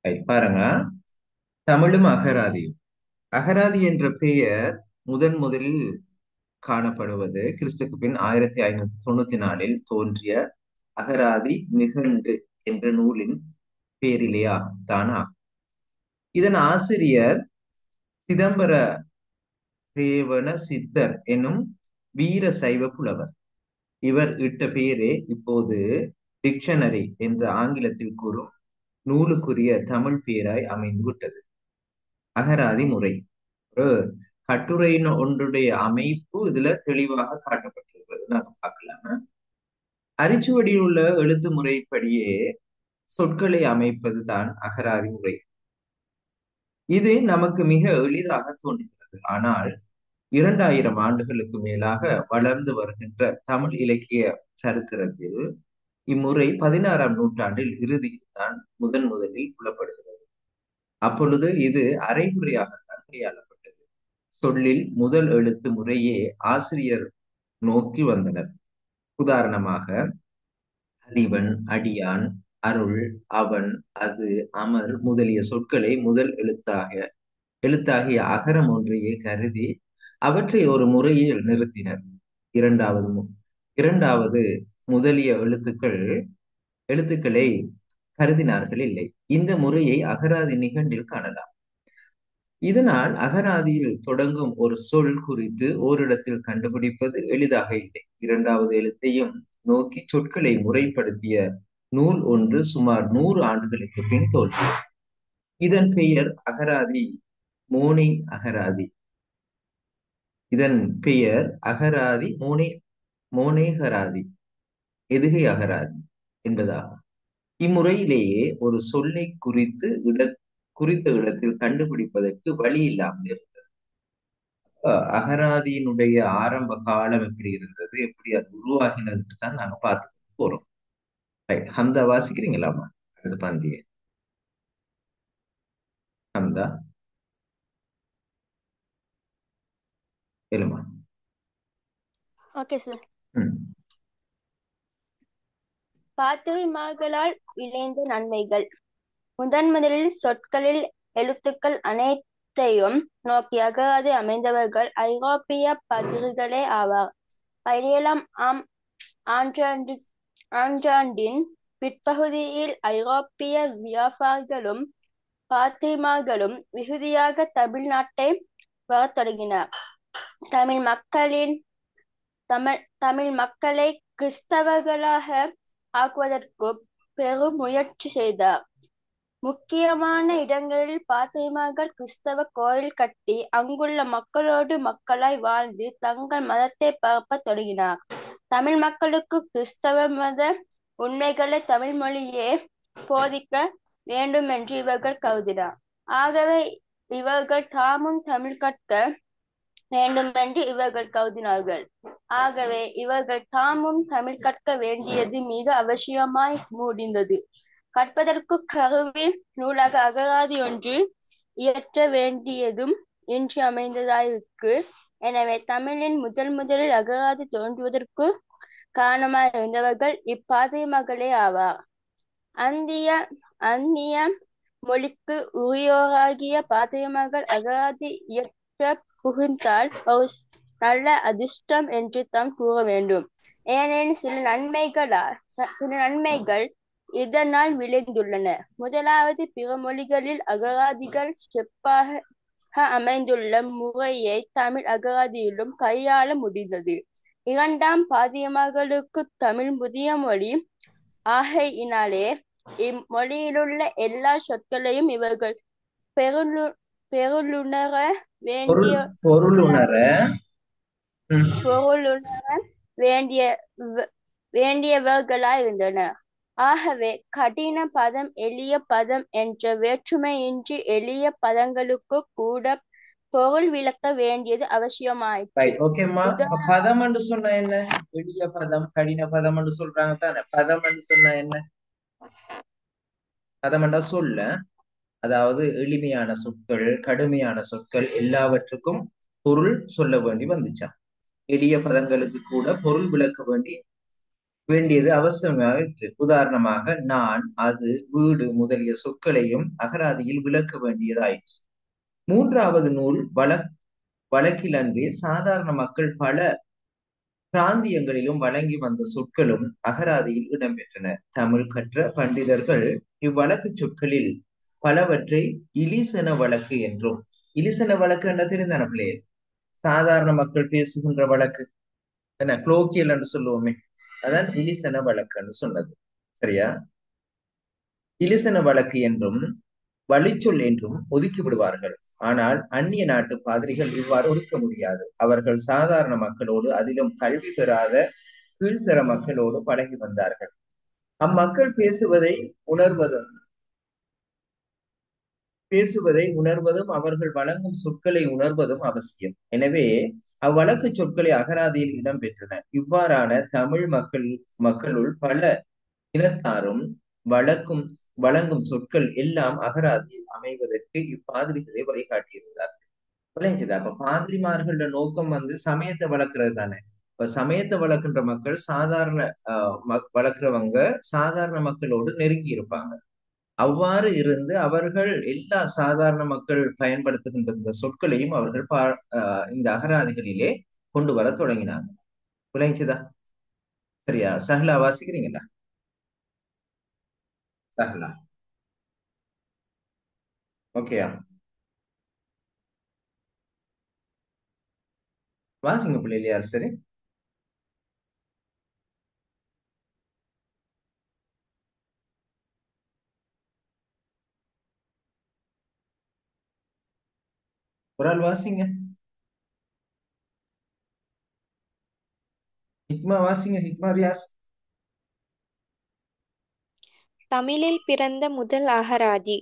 பாருங்க, தமிழும் அகராதியும். அகராதி என்ற பெயர் முதலில் காணப்படுவது கிறிஸ்துக்கு பின் 1594 தோன்றிய அகராதி நிகண்டு என்ற நூலின் பேரிலேயா தானா. இதன் ஆசிரியர் சிதம்பர தேவன சித்தர் எனும் வீர சைவ புலவர். இவர் இட்ட பெயரே இப்போது டிக்ஷனரி என்ற ஆங்கிலத்தில் கூறும் நூலுக்குரிய தமிழ் பெயராய் அமைந்து விட்டது. அகராதி முறை ஒரு கட்டுரையின் ஒன்றுடைய அமைப்பு இதுல தெளிவாக காட்டப்பட்டிருக்கிறது. நாங்க பார்க்கலாமா? அரிச்சுவடியில் உள்ள எழுத்து முறைப்படியே சொற்களை அமைப்பது தான் அகராதி முறை. இது நமக்கு மிக எளிதாக தோன்றுகிறது. ஆனால் 2000 ஆண்டுகளுக்கு மேலாக வளர்ந்து வருகின்ற தமிழ் இலக்கிய சரித்திரத்தில் இம்முறை 16ஆம் நூற்றாண்டில் இறுதியில் தான் முதலில் புலப்படுகிறது. அப்பொழுது இது அரைகுறையாகத்தான் கையாளப்பட்டது. சொல்லில் முதல் எழுத்து முறையே ஆசிரியர் நோக்கி வந்தனர். உதாரணமாக அறிவன், அடியான், அருள், அவன், அது, அமர் முதலிய சொற்களை முதல் எழுத்தாகிய அகரம் ஒன்றையே கருதி அவற்றை ஒரு முறையில் நிறுத்தினர். இரண்டாவது முதலிய எழுத்துக்களை கருதினார்கள் இல்லை. இந்த முறையை அகராதி நிகண்டில் காணலாம். இதனால் அகராதியில் தொடங்கும் ஒரு சொல் குறித்து ஓரிடத்தில் கண்டுபிடிப்பது எளிதாக இல்லை. இரண்டாவது எழுத்தையும் நோக்கி சொற்களை முறைப்படுத்திய நூல் ஒன்று சுமார் 100 ஆண்டுகளுக்கு பின் தோன்றியது. இதன் பெயர் அகராதி, மோனை அகராதி. இதன் பெயர் அகராதி மோனேகராதி, எதுகை அகராதி என்பதாகும். இம்முறையிலேயே ஒரு சொல்லை குறித்த இடத்தில் கண்டுபிடிப்பதற்கு வழி இல்லாமல் இருந்தது. அகராதியினுடைய ஆரம்ப காலம் எப்படி இருந்தது, எப்படி அது உருவாகினது தான் நாங்க பார்த்துட்டு போறோம். ஹம்தா வாசிக்கிறீங்களாமா? அடுத்த பந்திய ஹம்தா எழுமா. Okay sir. ம். பாத்திரிமார்களால் விளைந்த நன்மைகள். முதலில் சொற்களில் எழுத்துக்கள் அனைத்தையும் நோக்கி அகராதி அமைந்தவர்கள் ஐரோப்பிய பாதிரிகளே ஆவார். 17ஆம் ஆண்டாண்டின் பிற்பகுதியில் ஐரோப்பிய வியாபாரிகளும் பாத்திரிமார்களும் மிகுதியாக தமிழ்நாட்டை வரத் தொடங்கினர். தமிழ் மக்களை கிறிஸ்தவர்களாக ஆக்குவதற்கு பெரும் முயற்சி செய்தார். முக்கியமான இடங்களில் பாத்திரிமார்கள் கிறிஸ்தவ கோயில் கட்டி அங்குள்ள மக்களோடு மக்களாய் வாழ்ந்து தங்கள் மதத்தை பரப்ப தொடங்கினார். தமிழ் மக்களுக்கு கிறிஸ்தவ மத உண்மைகளை தமிழ் மொழியே போதிக்க வேண்டும் என்று இவர்கள் கருதினார். ஆகவே இவர்கள் தாமும் தமிழ் கற்க வேண்டுமென்று இவர்கள் கருதினார்கள். ஆகவே இவர்கள் தாமும் தமிழ் கற்க வேண்டியது மிக அவசியமாய் முடிந்தது. கற்பதற்கு கருவி நூலாக அகராதி ஒன்று இயற்ற வேண்டியதும் இன்றி அமைந்ததாயிருக்கு. எனவே தமிழின் முதலில் அகராதி தோன்றுவதற்கு காரணமாய் இருந்தவர்கள் இப்பாதிரிமார்களே ஆவார். அந்நிய மொழிக்கு உரியோராகிய பாதிரிமார்கள் அகராதி இயற்ற புகுந்தால் ஒரு நல்ல அதிர்ஷ்டம் என்று தாம் கூற வேண்டும். ஏனெனில் சில நன்மைகள் இதனால் விளைந்துள்ளன. முதலாவது, பிற மொழிகளில் அகராதிகள் செப்பாக அமைந்துள்ள முறையை தமிழ் அகராதியிலும் கையாள முடிந்தது. இரண்டாம், பாதிரிமார்களுக்கு தமிழ் புதிய மொழி ஆகையினாலே இம்மொழியிலுள்ள எல்லா சொற்களையும் இவர்கள் பொருளுணர வேண்டியவர்களாயிருந்தனர். ஆகவே கடின பதம், எளிய பதம் என்ற வேற்றுமையின்றி எளிய பதங்களுக்கு கூட பொருள் விளக்க வேண்டியது அவசியமாயிற்று. பதம் என்று சொன்ன என்ன? எளிய பதம், கடின பதம் என்று சொல்றாங்க தானே. பதம் என்று சொன்ன என்ன? பதம் என்றா சொல்ல, அதாவது எளிமையான சொற்கள், கடுமையான சொற்கள் எல்லாவற்றுக்கும் பொருள் சொல்ல வேண்டி வந்துச்சான். எளிய பதங்களுக்கு கூட பொருள் விளக்க வேண்டி வேண்டியது அவசியமாயிற்று. உதாரணமாக நான், அது, வீடு முதலிய சொற்களையும் அகராதியில் விளக்க வேண்டியதாயிற்று. மூன்றாவது நூல் வழக்கிலன்றி சாதாரண மக்கள் பல பிராந்தியங்களிலும் வழங்கி வந்த சொற்களும் அகராதியில் இடம்பெற்றன. தமிழ் கற்ற பண்டிதர்கள் இவ்வழக்கு சொற்களில் பலவற்றை இலிசன வழக்கு என்றும், இலிசன வழக்கு என்ன தெரிந்தான பிள்ளையே, சாதாரண மக்கள் பேசுகின்ற வழக்கு, என்ன குளோக்கியல் என்று சொல்லுவோமே, அதான் இலிசன வழக்குன்னு சொன்னது. சரியா? இலிசன வழக்கு என்றும் வழிச்சொல் என்றும் ஒதுக்கி விடுவார்கள். ஆனால் அந்நிய நாட்டு பாதிரிகள் இவ்வாறு ஒதுக்க முடியாது. அவர்கள் சாதாரண மக்களோடு, அதிலும் கல்வி பெறாத கீழ்த்தர மக்களோடு பழகி வந்தார்கள். அம்மக்கள் பேசுவதை உணர்வதும் அவர்கள் வழங்கும் சொற்களை உணர்வதும் அவசியம். எனவே அவ்வழக்கு சொற்களை அகராதியில் இடம்பெற்றன. இவ்வாறான தமிழ் மக்களுள் பல இனத்தாரும் வழங்கும் சொற்கள் எல்லாம் அகராதியில் அமைவதற்கு இப்பாதிரிகளை வழிகாட்டியிருந்தார். விளைஞ்சது. அப்ப பாதிரிமார்களோட நோக்கம் சமயத்தை வளர்க்கறது தானே. இப்ப சமயத்தை வளர்க்கின்ற மக்கள் வளர்க்கிறவங்க சாதாரண மக்களோடு நெருங்கி இருப்பாங்க. அவ்வாறு இருந்து அவர்கள் எல்லா சாதாரண மக்கள் பயன்படுத்துகின்ற இந்த சொற்களையும் அவர்கள் இந்த அகராதிகளிலே கொண்டு வர தொடங்கினாங்க. விளைஞ்சுதா? சரியா? சஹலா வாசிக்கிறீங்களா? சஹலா ஓகேயா? வாசிங்க பிள்ளைல யார்? சரி, ஒரு ஆள் வாசிங்க. ஹிக்மா வாசிங்க. ஹிக்மா ரியாஸ். தமிழில் பிறந்த முதல் அகராதி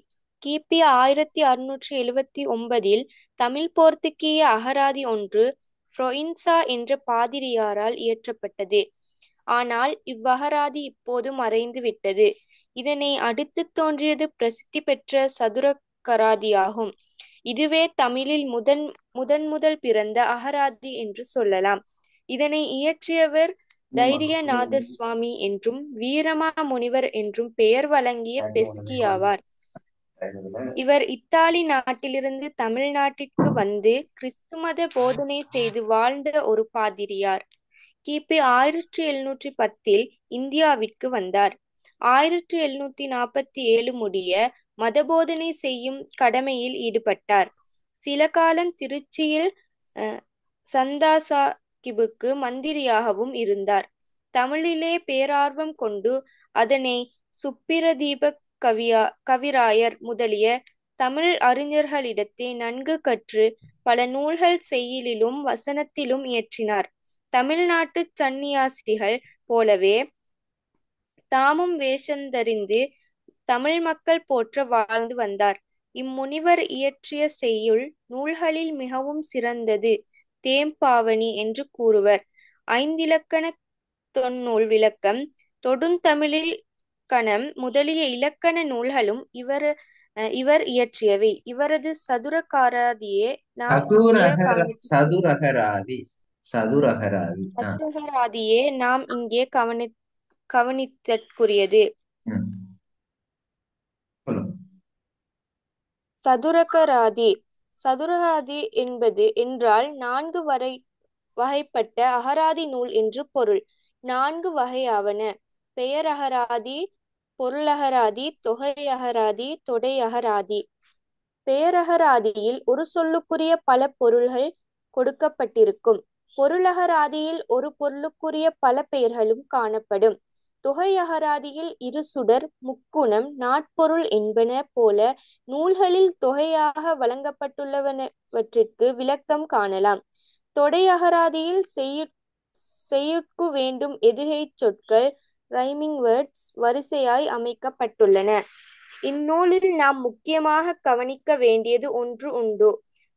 கிபி 1679 தமிழ் போர்த்துகீய அகராதி ஒன்று ஃப்ரொயின்சா என்ற பாதிரியாரால் இயற்றப்பட்டது. ஆனால் இவ்வகராதி இப்போது மறைந்து விட்டது. இதனை அடுத்து தோன்றியது பிரசித்தி பெற்ற சதுரகராதியாகும். இதுவே தமிழில் முதல் பிறந்த அகராதி என்று சொல்லலாம். இதனை இயற்றியவர் தைரியநாத சுவாமி என்றும் வீரமா முனிவர் என்றும் பெயர் வழங்கிய பெஸ்கி ஆவார். இவர் இத்தாலி நாட்டிலிருந்து தமிழ்நாட்டிற்கு வந்து கிறிஸ்துமத போதனை செய்து வாழ்ந்த ஒரு பாதிரியார். கிபி 1710 இந்தியாவிற்கு வந்தார். 1747 முடிய மதபோதனை செய்யும் கடமையில் ஈடுபட்டார். சில காலம் திருச்சியில் சந்தாசாகிபுக்கு மந்திரியாகவும் இருந்தார். தமிழிலே பேரார்வம் கொண்டு அதனை சுப்பிரதீப கவிராயர் முதலிய தமிழ் அறிஞர்களிடத்தே நன்கு கற்று பல நூல்கள் செய்யுளிலும் வசனத்திலும் இயற்றினார். தமிழ்நாட்டு சந்நியாசிகள் போலவே தாமும் வேஷந்தரிந்து தமிழ் மக்கள் போற்ற வாழ்ந்து வந்தார். இம்முனிவர் இயற்றிய செய்யுள் நூல்களில் மிகவும் சிறந்தது தேம்பாவணி என்று கூறுவர். ஐந்திலக்கண தொன்னூல் விளக்கம், தொடுந்தமிழில் கணம் முதலிய இலக்கண நூல்களும் இவர் இயற்றியவை. இவரது சதுரகராதியே நாம் இங்கே கவனித்தற்குரியது. சதுரகராதி என்றால் 4 வகைப்பட்ட அகராதி நூல் என்று பொருள். 4 வகையாவன: பெயரகராதி, பொருளகராதி, தொகையகராதி, தொடையகராதி. பெயரகராதியில் ஒரு சொல்லுக்குரிய பல பொருள்கள் கொடுக்கப்பட்டிருக்கும். பொருளகராதியில் ஒரு பொருளுக்குரிய பல பெயர்களும் காணப்படும். தொகையகராதியில் இரு சுடர், முக்குணம், நாட்பொருள் என்பன போல நூல்களில் தொகையாக வழங்கப்பட்டுள்ளவற்றிற்கு விளக்கம் காணலாம். தொடையகராதியில் செய்யுட்கு வேண்டும் எதுகைச் சொற்கள் ரைமிங் வேர்ட்ஸ் வரிசையாய் அமைக்கப்பட்டுள்ளன. இந்நூலில் நாம் முக்கியமாக கவனிக்க வேண்டியது ஒன்று உண்டு.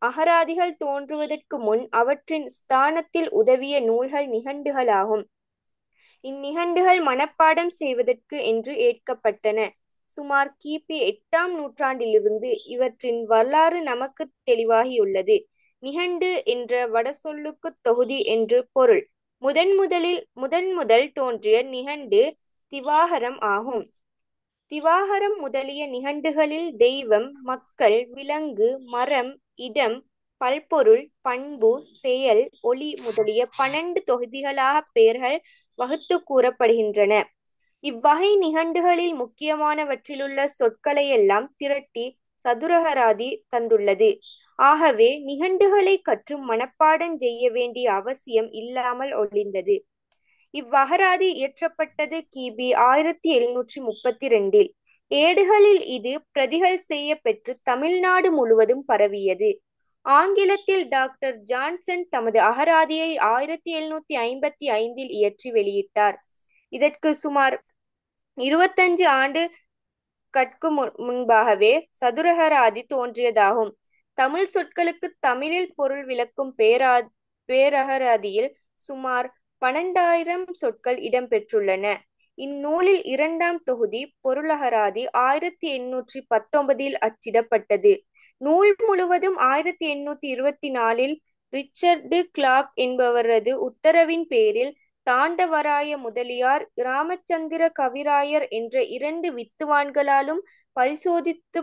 அகராதிகள் தோன்றுவதற்கு முன் அவற்றின் ஸ்தானத்தில் உதவிய நூல்கள் நிகண்டுகளாகும். இந்நிகண்டுகள் மனப்பாடம் செய்வதற்கு என்று ஏற்கப்பட்டன. சுமார் கிபி 8ஆம் நூற்றாண்டிலிருந்து இவற்றின் வரலாறு நமக்கு தெளிவாகியுள்ளது. நிகண்டு என்ற வடசொல்லுக்கு தொகுதி என்று பொருள். முதல் தோன்றிய நிகண்டு திவாகரம் ஆகும். திவாகரம் முதலிய நிகண்டுகளில் தெய்வம், மக்கள், விலங்கு, மரம், இடம், பல்பொருள், பண்பு, செயல், ஒளி முதலிய 12 தொகுதிகளாக பெயர்கள் வகுத்து கூறப்படுகின்றன. இவ்வகை நிகண்டுகளில் முக்கியமானவற்றிலுள்ள சொற்களையெல்லாம் திரட்டி சதுரகராதி தந்துள்ளது. ஆகவே நிகண்டுகளை கற்று மனப்பாடம் செய்ய வேண்டிய அவசியம் இல்லாமல் ஒழிந்தது. இவ்வகராதி இயற்றப்பட்டது கிபி 1732. ஏடுகளில் இது பிரதிகள் செய்ய பெற்று தமிழ்நாடு முழுவதும் பரவியது. ஆங்கிலத்தில் டாக்டர் ஜான்சன் தமது அகராதியை 1755 இயற்றி வெளியிட்டார். இதற்கு சுமார் 25 ஆண்டுகட்கு முன்பாகவே சதுரகராதி தோன்றியதாகும். தமிழ் சொற்களுக்கு தமிழில் பொருள் விளக்கும் பேரகராதியில் சுமார் 12,000 சொற்கள் இடம்பெற்றுள்ளன. இந்நூலில் 2ஆம் தொகுதி பொருளகராதி 1819 அச்சிடப்பட்டது. நூல் முழுவதும் 1824 ரிச்சர்டு கிளார்க் என்பவரது உத்தரவின் பேரில் தாண்டவராய முதலியார், இராமச்சந்திர கவிராயர் என்ற 2 வித்துவான்களாலும் பரிசோதித்து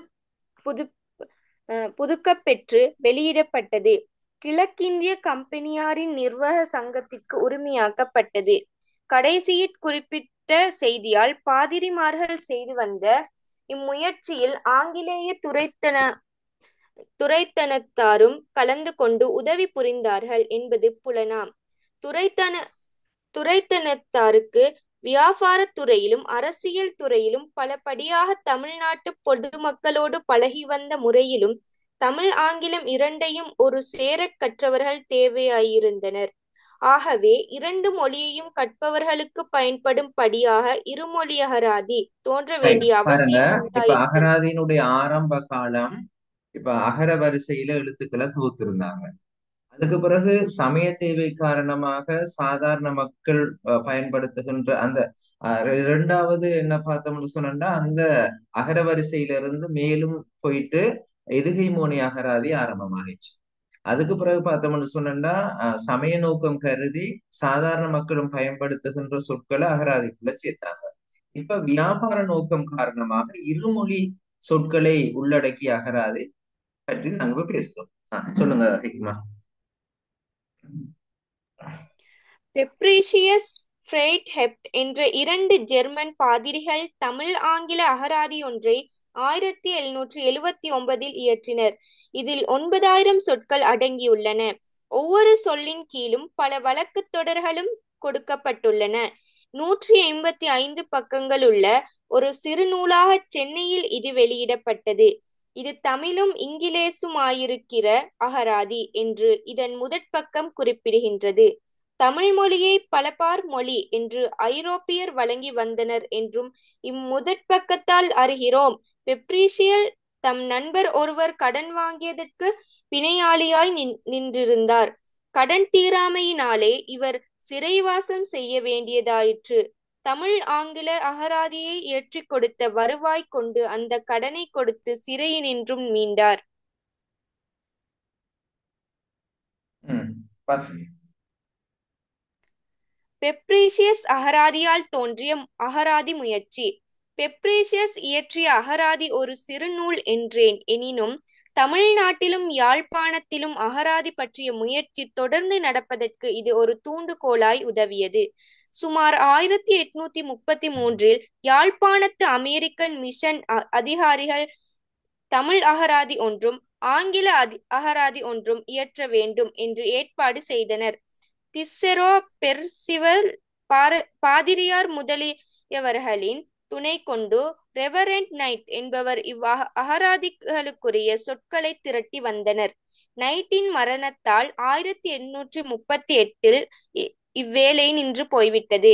புதுக்கப்பெற்று வெளியிடப்பட்டது. கிழக்கிந்திய கம்பெனியாரின் நிர்வாக சங்கத்திற்கு உரிமையாக்கப்பட்டது. கடைசியிற் குறிப்பிட்ட செய்தியால் பாதிரிமார்கள் செய்து வந்த இம்முயற்சியில் ஆங்கிலேய துரைத்தனத்தாரும் கலந்து கொண்டு உதவி புரிந்தார்கள் என்பது புலனாம். துரைத்தனத்தாருக்கு வியாபாரத் துறையிலும் அரசியல் துறையிலும் பலபடியாக தமிழ்நாட்டு பொதுமக்களோடு பழகி வந்த முறையிலும் தமிழ் ஆங்கிலம் இரண்டையும் ஒரு சேரக் கற்றவர்கள் தேவையாயிருந்தனர். ஆகவே 2 மொழியையும் கற்பவர்களுக்கு பயன்படும் படியாக இருமொழி அகராதி தோன்ற வேண்டிய பாருங்க, அவசியம் இப்ப உண்டாயிற்று. அகராதியினுடைய ஆரம்ப காலம் இப்ப அகர வரிசையில எழுத்துக்களை தொகுத்திருந்தாங்க. அதுக்கு பிறகு சமய தேவை காரணமாக சாதாரண மக்கள் பயன்படுத்துகின்ற அந்த 2வது என்ன பார்த்தோம்னு சொன்னா, அந்த அகர வரிசையிலிருந்து மேலும் போயிட்டு எதுகை மோனி அகராதி ஆரம்பமாகிச்சு. அதுக்கு பிறகு பார்த்தோம்னு சொன்னா, சமய நோக்கம் கருதி சாதாரண மக்களும் பயன்படுத்துகின்ற சொற்களை அகராதிக்குள்ள சேர்த்தாங்க. இப்ப வியாபார நோக்கம் காரணமாக இருமொழி சொற்களை உள்ளடக்கிய அகராதி பற்றி நாங்க பேசுறோம். சொல்லுங்க ஹிக்மா. பெப்ரிசியஸ் ஃப்ரெய்ட்ஹெப்ட் என்ற 2 ஜெர்மன் பாதிரிகள் தமிழ் ஆங்கில அகராதி ஒன்றை 1779 இயற்றினர். இதில் 9,000 சொற்கள் அடங்கியுள்ளன. ஒவ்வொரு சொல்லின் கீழும் பல வழக்குத் தொடர்களும் கொடுக்கப்பட்டுள்ளன. 185 பக்கங்களுள்ள ஒரு சிறு நூலாக சென்னையில் இது வெளியிடப்பட்டது. இது தமிழும் இங்கிலீஷுமாயிருக்கிற அகராதி என்று இதன் முதற்பக்கம் குறிப்பிடுகின்றது. தமிழ் மொழியை பலபார் மொழி என்று ஐரோப்பியர் வழங்கி வந்தனர் என்றும் இம்முதற்பக்கத்தால் அறிகிறோம். பெப்ரிசியல் தம் நண்பர் ஒருவர் கடன் வாங்கியதற்கு பிணையாளியாய் நின்றிருந்தார். கடன் தீராமையினாலே இவர் சிறைவாசம் செய்ய வேண்டியதாயிற்று. தமிழ் ஆங்கில அகராதியை ஏற்றிக் கொடுத்த வருவாய் கொண்டு அந்த கடனை கொடுத்து சிறையினின்றும் மீண்டார். பெப்ரிசியஸ் அகராதியால் தோன்றிய அகராதி முயற்சி. பெப்ரிசியஸ் இயற்றிய அகராதி ஒரு சிறு நூல் என்றேன். எனினும் தமிழ்நாட்டிலும் யாழ்ப்பாணத்திலும் அகராதி பற்றிய முயற்சி தொடர்ந்து நடப்பதற்கு இது ஒரு தூண்டுகோலாய் உதவியது. சுமார் 1833 யாழ்ப்பாணத்து அமெரிக்கன் மிஷன் அதிகாரிகள் தமிழ் அகராதி ஒன்றும் ஆங்கில அகராதி ஒன்றும் இயற்ற வேண்டும் என்று ஏற்பாடு செய்தனர். திஸ்ஸெரோ பெர்சிவல் பாதிரியார் முதலியவர்களின் துணை கொண்டு ரெவரண்ட் நைட் என்பவர் அகராதிகளுக்குரிய சொற்களை திரட்டி வந்தனர். நைட்டின் மரணத்தால் 1838 இவ்வேலை நின்று போய்விட்டது.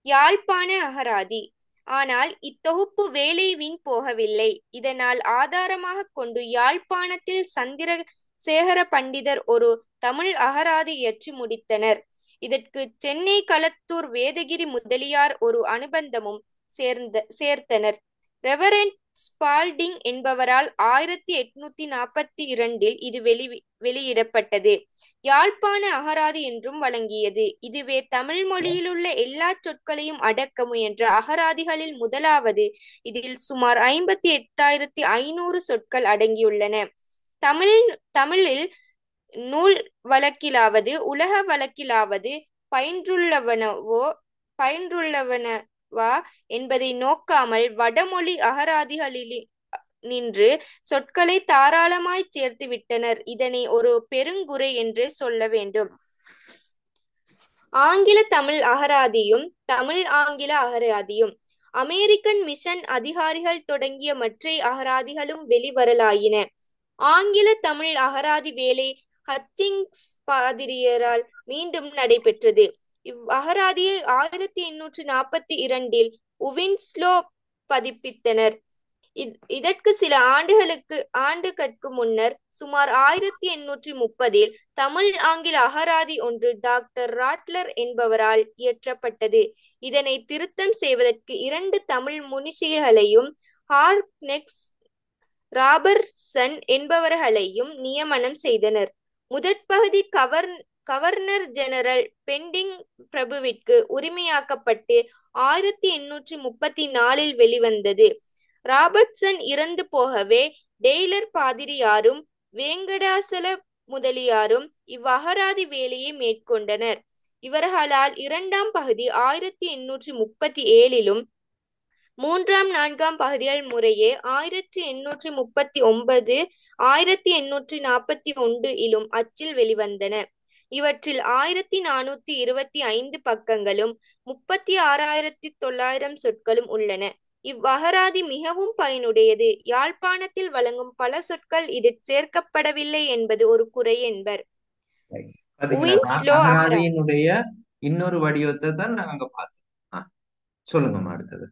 யாழ்ப்பாண அகராதி. ஆனால் இத்தொகுப்பு வேலை வீண் போகவில்லை. இதனால் ஆதாரமாக கொண்டு யாழ்ப்பாணத்தில் சந்திரசேகர பண்டிதர் ஒரு தமிழ் அகராதி இயற்றி முடித்தனர். இதற்கு சென்னை களத்தூர் வேதகிரி முதலியார் ஒரு அனுபந்தமும் சேர்த்தனர். ரெவரண்ட் ஸ்பால்டிங் என்பவரால் 1842 இது வெளியிடப்பட்டது. யாழ்ப்பாண அகராதி என்றும் வழங்கியது. இதுவே தமிழ் மொழியிலுள்ள எல்லா சொற்களையும் அடக்க முயன்ற அகராதிகளில் முதலாவது. இதில் சுமார் 58,500 சொற்கள் அடங்கியுள்ளன. தமிழில் நூல் வழக்கிலாவது உலக வழக்கிலாவது பயின்றுள்ளவனவா என்பதை நோக்காமல் வடமொழி அகராதிகளில் நின்று சொற்களை தாராளமாய் சேர்த்து விட்டனர். இதனை ஒரு பெருங்குறை என்று சொல்ல வேண்டும். ஆங்கில தமிழ் அகராதியும் தமிழ் ஆங்கில அகராதியும் அமெரிக்கன் மிஷன் அதிகாரிகள் தொடங்கிய மற்ற அகராதிகளும் வெளிவரலாயின. ஆங்கில தமிழ் அகராதி வேலை ஹட்சிங்ஸ் பாதிரியரால் மீண்டும் நடைபெற்றது. இவ்வகராதியை 1842 உவின்ஸ்லோ பதிப்பித்தனர். இதற்கு சில ஆண்டுகளுக்கு முன்னர் சுமார் 1830 தமிழ் ஆங்கில அகராதி ஒன்று டாக்டர் ராட்லர் என்பவரால் இயற்றப்பட்டது. இதனை திருத்தம் செய்வதற்கு 2 தமிழ் முனிசிகளையும் ஹார்க்னெஸ் ராபர்ட்சன் என்பவர்களையும் நியமனம் செய்தனர். முதற்பகுதி கவர்னர் ஜெனரல் பெண்டிங் பிரபுவிற்கு உரிமையாக்கப்பட்டு 1834 வெளிவந்தது. ராபர்ட்சன் இறந்து போகவே டெய்லர் பாதிரியாரும் வேங்கடாசல முதலியாரும் இவ்வகராதி வேலையை மேற்கொண்டனர். இவர்களால் 2ஆம் பகுதி 1837 3ஆம் 4ஆம் பகுதிகள் முறையே 1839 1841 அச்சில் வெளிவந்தன. இவற்றில் 1425 பக்கங்களும் 36,900 சொற்களும் உள்ளன. இவ்வகராதி மிகவும் பயனுடையது. யாழ்ப்பாணத்தில் வழங்கும் பல சொற்கள் இதில் சேர்க்கப்படவில்லை என்பது ஒரு குறை என்பர். அகராதியினுடைய இன்னொரு வடிவத்தை தான் நாங்க பார்த்தோம். சொல்லுங்க அடுத்தது.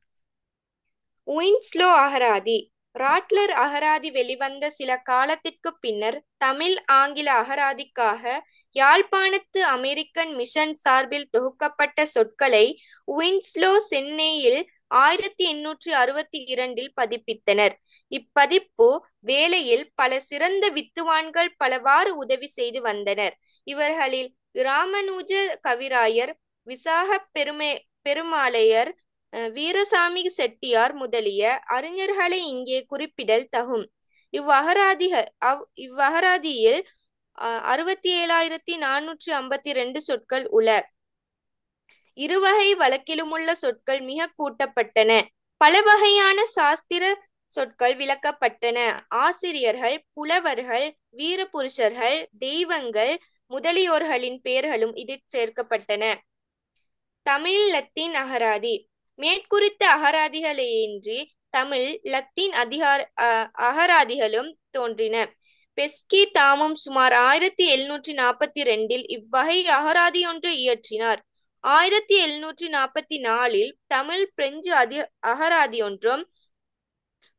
உயின்ஸ்லோ அகராதி. ராட்லர் அகராதி வெளிவந்த சில காலத்திற்கு பின்னர் தமிழ் ஆங்கில அகராதிக்காக யாழ்ப்பாணத்து அமெரிக்கன் மிஷன் சார்பில் தொகுக்கப்பட்ட சொற்களை உயின்ஸ்லோ சென்னையில் 1862 பதிப்பித்தனர். இப்பதிப்பு வேளையில் பல சிறந்த வித்துவான்கள் பலவாறு உதவி செய்து வந்தனர். இவர்களில் இராமனுஜ கவிராயர், விசாக பெருமாளையர், வீரசாமி செட்டியார் முதலிய அறிஞர்களை இங்கே குறிப்பிடல் தகும். இவ்வகராதியில் 67,452 சொற்கள் உள. இருவகை வழக்கிலுமுள்ள சொற்கள் மிக கூட்டப்பட்டன. பல வகையான சாஸ்திர சொற்கள் விளக்கப்பட்டன. ஆசிரியர்கள், புலவர்கள், வீரபுருஷர்கள், தெய்வங்கள் முதலியோர்களின் பெயர்களும் இதில் சேர்க்கப்பட்டன. தமிழ் லத்தீன் அகராதி. மேற்குறித்த அகராதிகளேயின்றி தமிழ் லத்தீன் அகராதிகளும் தோன்றின. பெஸ்கி தாமும் சுமார் 1742 இவ்வகை அகராதியொன்று இயற்றினார். 1744 தமிழ் பிரெஞ்சு அகராதியொன்றும்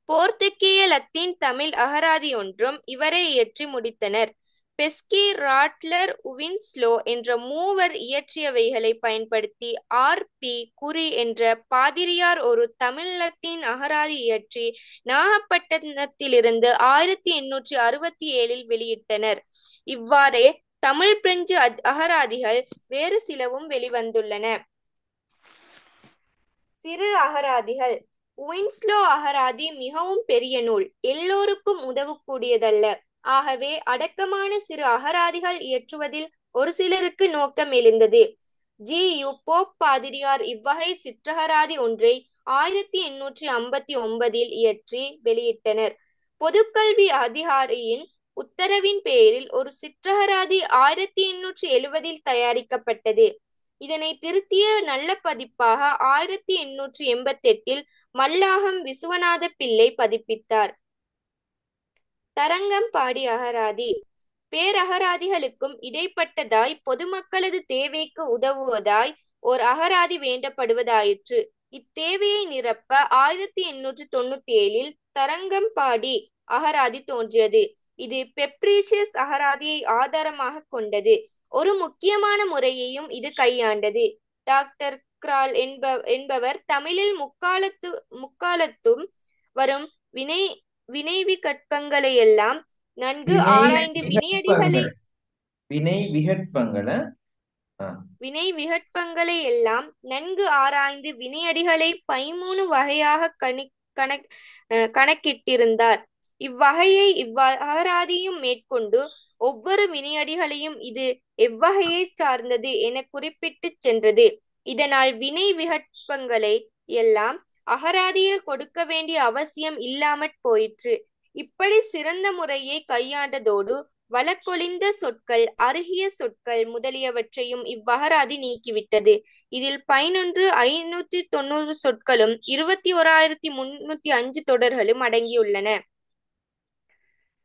போர்த்துகேய லத்தீன் தமிழ் அகராதியொன்றும் இவரே இயற்றி முடித்தனர். பெஸ்கி, ராட்லர், உவின்ஸ்லோ என்ற மூவர் இயற்றியவைகளை பயன்படுத்தி R.P. குரி என்ற பாதிரியார் ஒரு தமிழ் லத்தீன் அகராதி இயற்றி நாகப்பட்டினத்திலிருந்து 1867 வெளியிட்டனர். இவ்வாறே தமிழ் பிரெஞ்சு அகராதிகள் வேறு சிலவும் வெளிவந்துள்ளன. சிறு அகராதிகள். உவின்ஸ்லோ அகராதி மிகவும் பெரிய நூல், எல்லோருக்கும் உதவக்கூடியதல்ல. ஆகவே அடக்கமான சிறு அகராதிகள் இயற்றுவதில் ஒரு சிலருக்கு நோக்கம் எழுந்தது. G.U. போப் பாதிரியார் இவ்வகை சிற்றகராதி ஒன்றை 1859 இயற்றி வெளியிட்டனர். பொதுக்கல்வி அதிகாரியின் உத்தரவின் பேரில் ஒரு சிற்றகராதி 1870 தயாரிக்கப்பட்டது. இதனை திருத்திய நல்ல பதிப்பாக 1888 மல்லாகம் விசுவநாத பிள்ளை பதிப்பித்தார். தரங்கம்பாடி அகராதி. பேரகராதிகளுக்கும் இடைப்பட்டதாய் பொதுமக்களது தேவைக்கு உதவுவதாய் ஓர் அகராதி வேண்டப்படுவதாயிற்று. இத்தேவையை நிரப்ப 1897 தரங்கம்பாடி அகராதி தோன்றியது. இது பெப்ரீஷியஸ் அகராதியை ஆதாரமாக கொண்டது. ஒரு முக்கியமான முறையையும் இது கையாண்டது. டாக்டர் கிரால் என்பவர் தமிழில் முக்காலத்தும் வரும் வினை வினைவிகற்பங்களை எல்லாம் நன்கு வினை ஆராய்ந்து வினையடிகளை வினை விகற்பங்களை வினை விகற்பங்களை எல்லாம் நன்கு ஆராய்ந்து வினையடிகளை 13 வகையாக கணக்கிட்டிருந்தார். இவ்வகையை அகராதியும் மேற்கொண்டு ஒவ்வொரு வினையடிகளையும் இது எவ்வகையை சார்ந்தது என குறிப்பிட்டுச் சென்றது. இதனால் வினை விகற்பங்களை எல்லாம் அகராதியில் கொடுக்க வேண்டிய அவசியம் இல்லாமற் போயிற்று. இப்படி சிறந்த முறையை கையாண்டதோடு வழக்கொழிந்த சொற்கள், அருகிய சொற்கள் முதலியவற்றையும் இவ்வகராதி நீக்கிவிட்டது. இதில் 11,590 சொற்களும் 21,305 தொடர்களும் அடங்கியுள்ளன.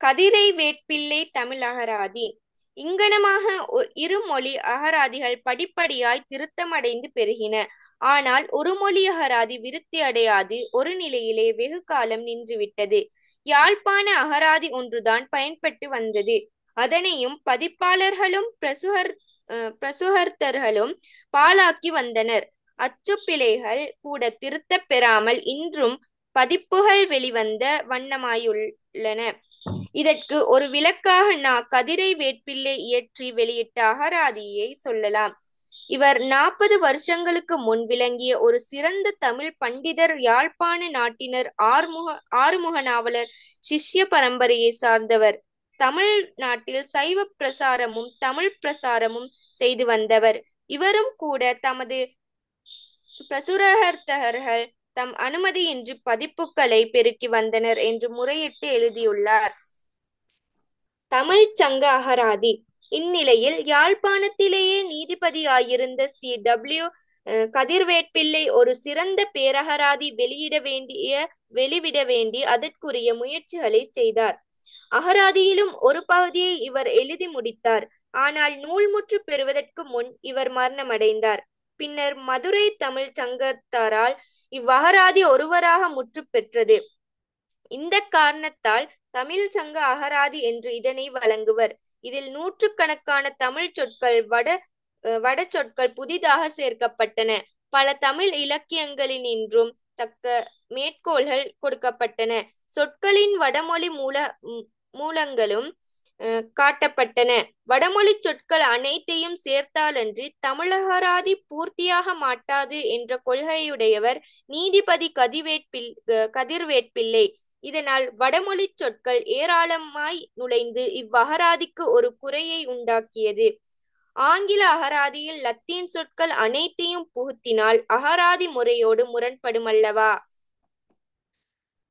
கதிரை வேட்பிள்ளை தமிழ் அகராதி. இங்கனமாக இருமொழி அகராதிகள் படிப்படியாய் திருத்தமடைந்து பெருகின. ஆனால் ஒருமொழி அகராதி விருத்தி அடையாது ஒரு நிலையிலே வெகு காலம் நின்றுவிட்டது. யாழ்ப்பாண அகராதி ஒன்றுதான் பயன்பட்டு வந்தது. அதனையும் பதிப்பாளர்களும் பிரசுகர்த்தர்களும் பாழாக்கி வந்தனர். அச்சுப்பிழைகள் கூட திருத்தப் பெறாமல் இன்றும் பதிப்புகள் வெளிவந்த வண்ணமாயுள்ளன. இதற்கு ஒரு விளக்காக கதிரை வேட்பிள்ளை இயற்றி வெளியிட்ட அகராதியை சொல்லலாம். இவர் 40 வருஷங்களுக்கு முன் விளங்கிய ஒரு சிறந்த தமிழ் பண்டிதர். யாழ்ப்பாண நாட்டினர். ஆறுமுக நாவலர் சிஷ்ய பரம்பரையை சார்ந்தவர். தமிழ் நாட்டில் சைவ பிரசாரமும் தமிழ் பிரசாரமும் செய்து வந்தவர். இவரும் கூட தமது பிரசுரகர்த்தகர்கள் தம் அனுமதியின்றி பதிப்புகளை பெருக்கி வந்தனர் என்று முறையிட்டு எழுதியுள்ளார். தமிழ் சங்க அகராதி. இந்நிலையில் யாழ்ப்பாணத்திலேயே நீதிபதியாயிருந்த C.W. கதிர்வேட்பிள்ளை ஒரு சிறந்த பேரகராதி வெளிவிட வேண்டி அதற்குரிய முயற்சிகளை செய்தார். அகராதியிலும் ஒரு பகுதியை இவர் எழுதி முடித்தார். ஆனால் நூல் முற்று பெறுவதற்கு முன் இவர் மரணமடைந்தார். பின்னர் மதுரை தமிழ் சங்கத்தாரால் இவ்வகராதி ஒருவராக முற்று பெற்றது. இந்த காரணத்தால் தமிழ் சங்க அகராதி என்று இதனை வழங்குவர். இதில் நூற்றுக்கணக்கான தமிழ் சொற்கள் வட சொற்கள் புதிதாக சேர்க்கப்பட்டன. பல தமிழ் இலக்கியங்களினின்றும் தக்க மேற்கோள்கள் கொடுக்கப்பட்டன. சொற்களின் வடமொழி மூலங்களும் காட்டப்பட்டன. வடமொழி சொற்கள் அனைத்தையும் சேர்த்தாலன்றி தமிழகராதி பூர்த்தியாக மாட்டாது என்ற கொள்கையுடையவர் நீதிபதி கதிர்வேட்பிள்ளை. இதனால் வடமொழி சொற்கள் ஏராளமாய் நுழைந்து இவ்வகராதிக்கு ஒரு குறையை உண்டாக்கியது. ஆங்கில அகராதியில் லத்தீன் சொற்கள் அனைத்தையும் புகுத்தினால் அகராதி முறையோடு முரண்படுமல்லவா?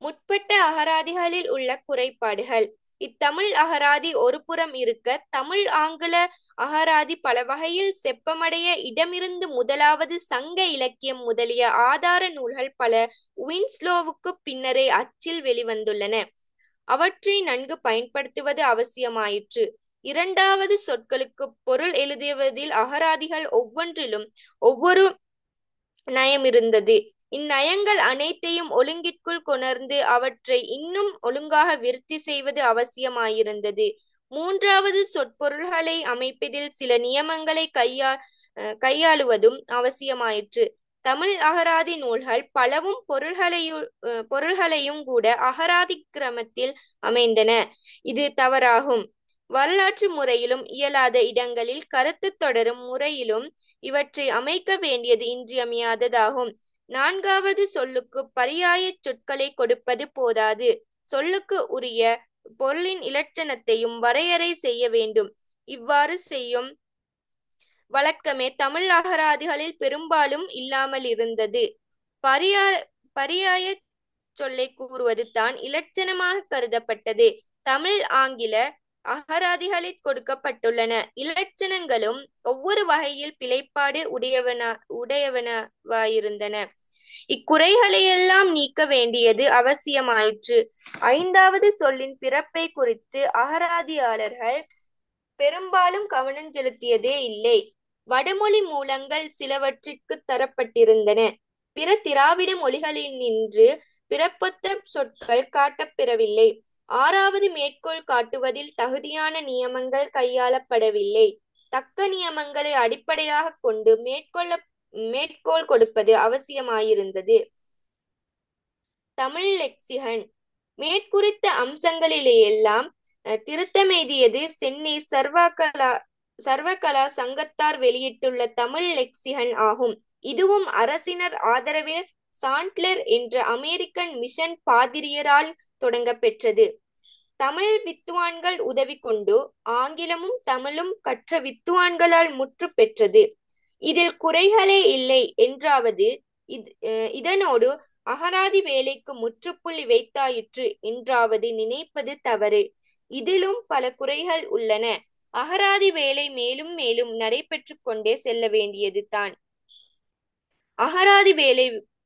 முற்பட்ட அகராதிகளில் உள்ள குறைபாடுகள். இத்தமிழ் அகராதி ஒரு புறம் இருக்க, தமிழ் ஆங்கில அகராதி பல வகையில் செப்பமடைய இடமிருந்து முதலாவது சங்க இலக்கியம் முதலிய ஆதார நூல்கள் பல வின்ஸ்லோவுக்கு பின்னரே அச்சில் வெளிவந்துள்ளன. அவற்றை நன்கு பயன்படுத்துவது அவசியமாயிற்று. இரண்டாவது, சொற்களுக்கு பொருள் எழுதுவதில் அகராதிகள் ஒவ்வொன்றிலும் ஒவ்வொரு நயம் இருந்தது. இந்நயங்கள் அனைத்தையும் ஒழுங்கிற்குள் கொணர்ந்து அவற்றை இன்னும் ஒழுங்காக விருத்தி செய்வது அவசியமாயிருந்தது. மூன்றாவது, சொற்பொருள்களை அமைப்பதில் சில நியமங்களை கையாளுவதும் அவசியமாயிற்று. தமிழ் அகராதி நூல்கள் பலவும் பொருள்களையும் கூட அகராதி கிரமத்தில் அமைந்தன. இது தவறாகும். வரலாற்று முறையிலும் இயலாத இடங்களில் கருத்து தொடரும் முறையிலும் இவற்றை அமைக்க வேண்டியது இன்றியமையாததாகும். நான்காவது, சொல்லுக்கு பரியாய சொற்களை கொடுப்பது போதாது. சொல்லுக்கு உரிய பொருளின் இலட்சணத்தையும் வரையறை செய்ய வேண்டும். இவ்வாறு செய்யும் வழக்கமே தமிழ் அகராதிகளில் பெரும்பாலும் இல்லாமல் இருந்தது. பரியாய சொல்லை கூறுவது தான் இலட்சணமாக கருதப்பட்டது. தமிழ் ஆங்கில அகராதிகளில் கொடுக்கப்பட்டுள்ளன இலட்சணங்களும் ஒவ்வொரு வகையில் பிழைப்பாடு உடையவனவாயிருந்தன. இக்குறைகளையெல்லாம் நீக்க வேண்டியது அவசியமாயிற்று. ஐந்தாவது, சொல்லின் பிறப்பை குறித்து அகராதியாளர்கள் பெரும்பாலும் கவனம் செலுத்தியதே இல்லை. வடமொழி மூலங்கள் சிலவற்றிற்கு தரப்பட்டிருந்தன. பிற திராவிட மொழிகளினின்று பிறப்பொத்த சொற்கள் காட்டப்பெறவில்லை. ஆறாவது, மேற்கோள் காட்டுவதில் தகுதியான நியமங்கள் கையாளப்படவில்லை. தக்க நியமங்களை அடிப்படையாக கொண்டு மேற்கோள் கொடுப்பது அவசியமாயிருந்தது. தமிழ் லெக்சிகன். மேற்குறித்த அம்சங்களிலேயெல்லாம் திருத்தமெய்தியது சென்னை சர்வகலா சங்கத்தார் வெளியிட்டுள்ள தமிழ் லெக்சிகன் ஆகும். இதுவும் அரசினர் ஆதரவில் சாண்ட்லர் என்ற அமெரிக்கன் மிஷன் பாதிரியரால் தொடங்கப் பெற்றது. தமிழ் வித்துவான்கள் உதவி கொண்டு ஆங்கிலமும் தமிழும் கற்ற வித்துவான்களால் முற்று பெற்றது. இதில் குறைகளே இல்லை என்றாவது இதனோடு அகராதி வேலைக்கு முற்றுப்புள்ளி வைத்தாயிற்று என்றாவது நினைப்பது தவறு. இதிலும் பல குறைகள் உள்ளன. அகராதி வேலை மேலும் மேலும் நடைபெற்று கொண்டே செல்ல வேண்டியது தான். அகராதி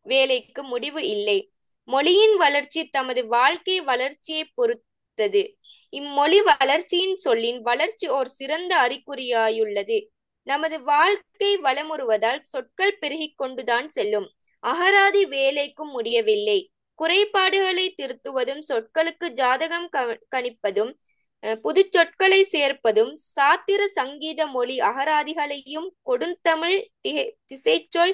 வேலைக்கு முடிவு இல்லை. மொழியின் வளர்ச்சி தமது வாழ்க்கை வளர்ச்சியை பொறுத்தது. இம்மொழி வளர்ச்சியின் சொல்லின் வளர்ச்சி ஓர் சிறந்த அறிகுறியாயுள்ளது. நமது வாழ்க்கை வளமுறுவதால் சொற்கள் பெருகிக் கொண்டுதான் செல்லும். அகராதி வேலைக்கும் முடியவில்லை. குறைபாடுகளை திருத்துவதும் சொற்களுக்கு ஜாதகம் கணிப்பதும் புது சொற்களை சேர்ப்பதும் சாத்திர சங்கீத மொழி அகராதிகளையும் கொடுந்தமிழ் திசைச்சொல்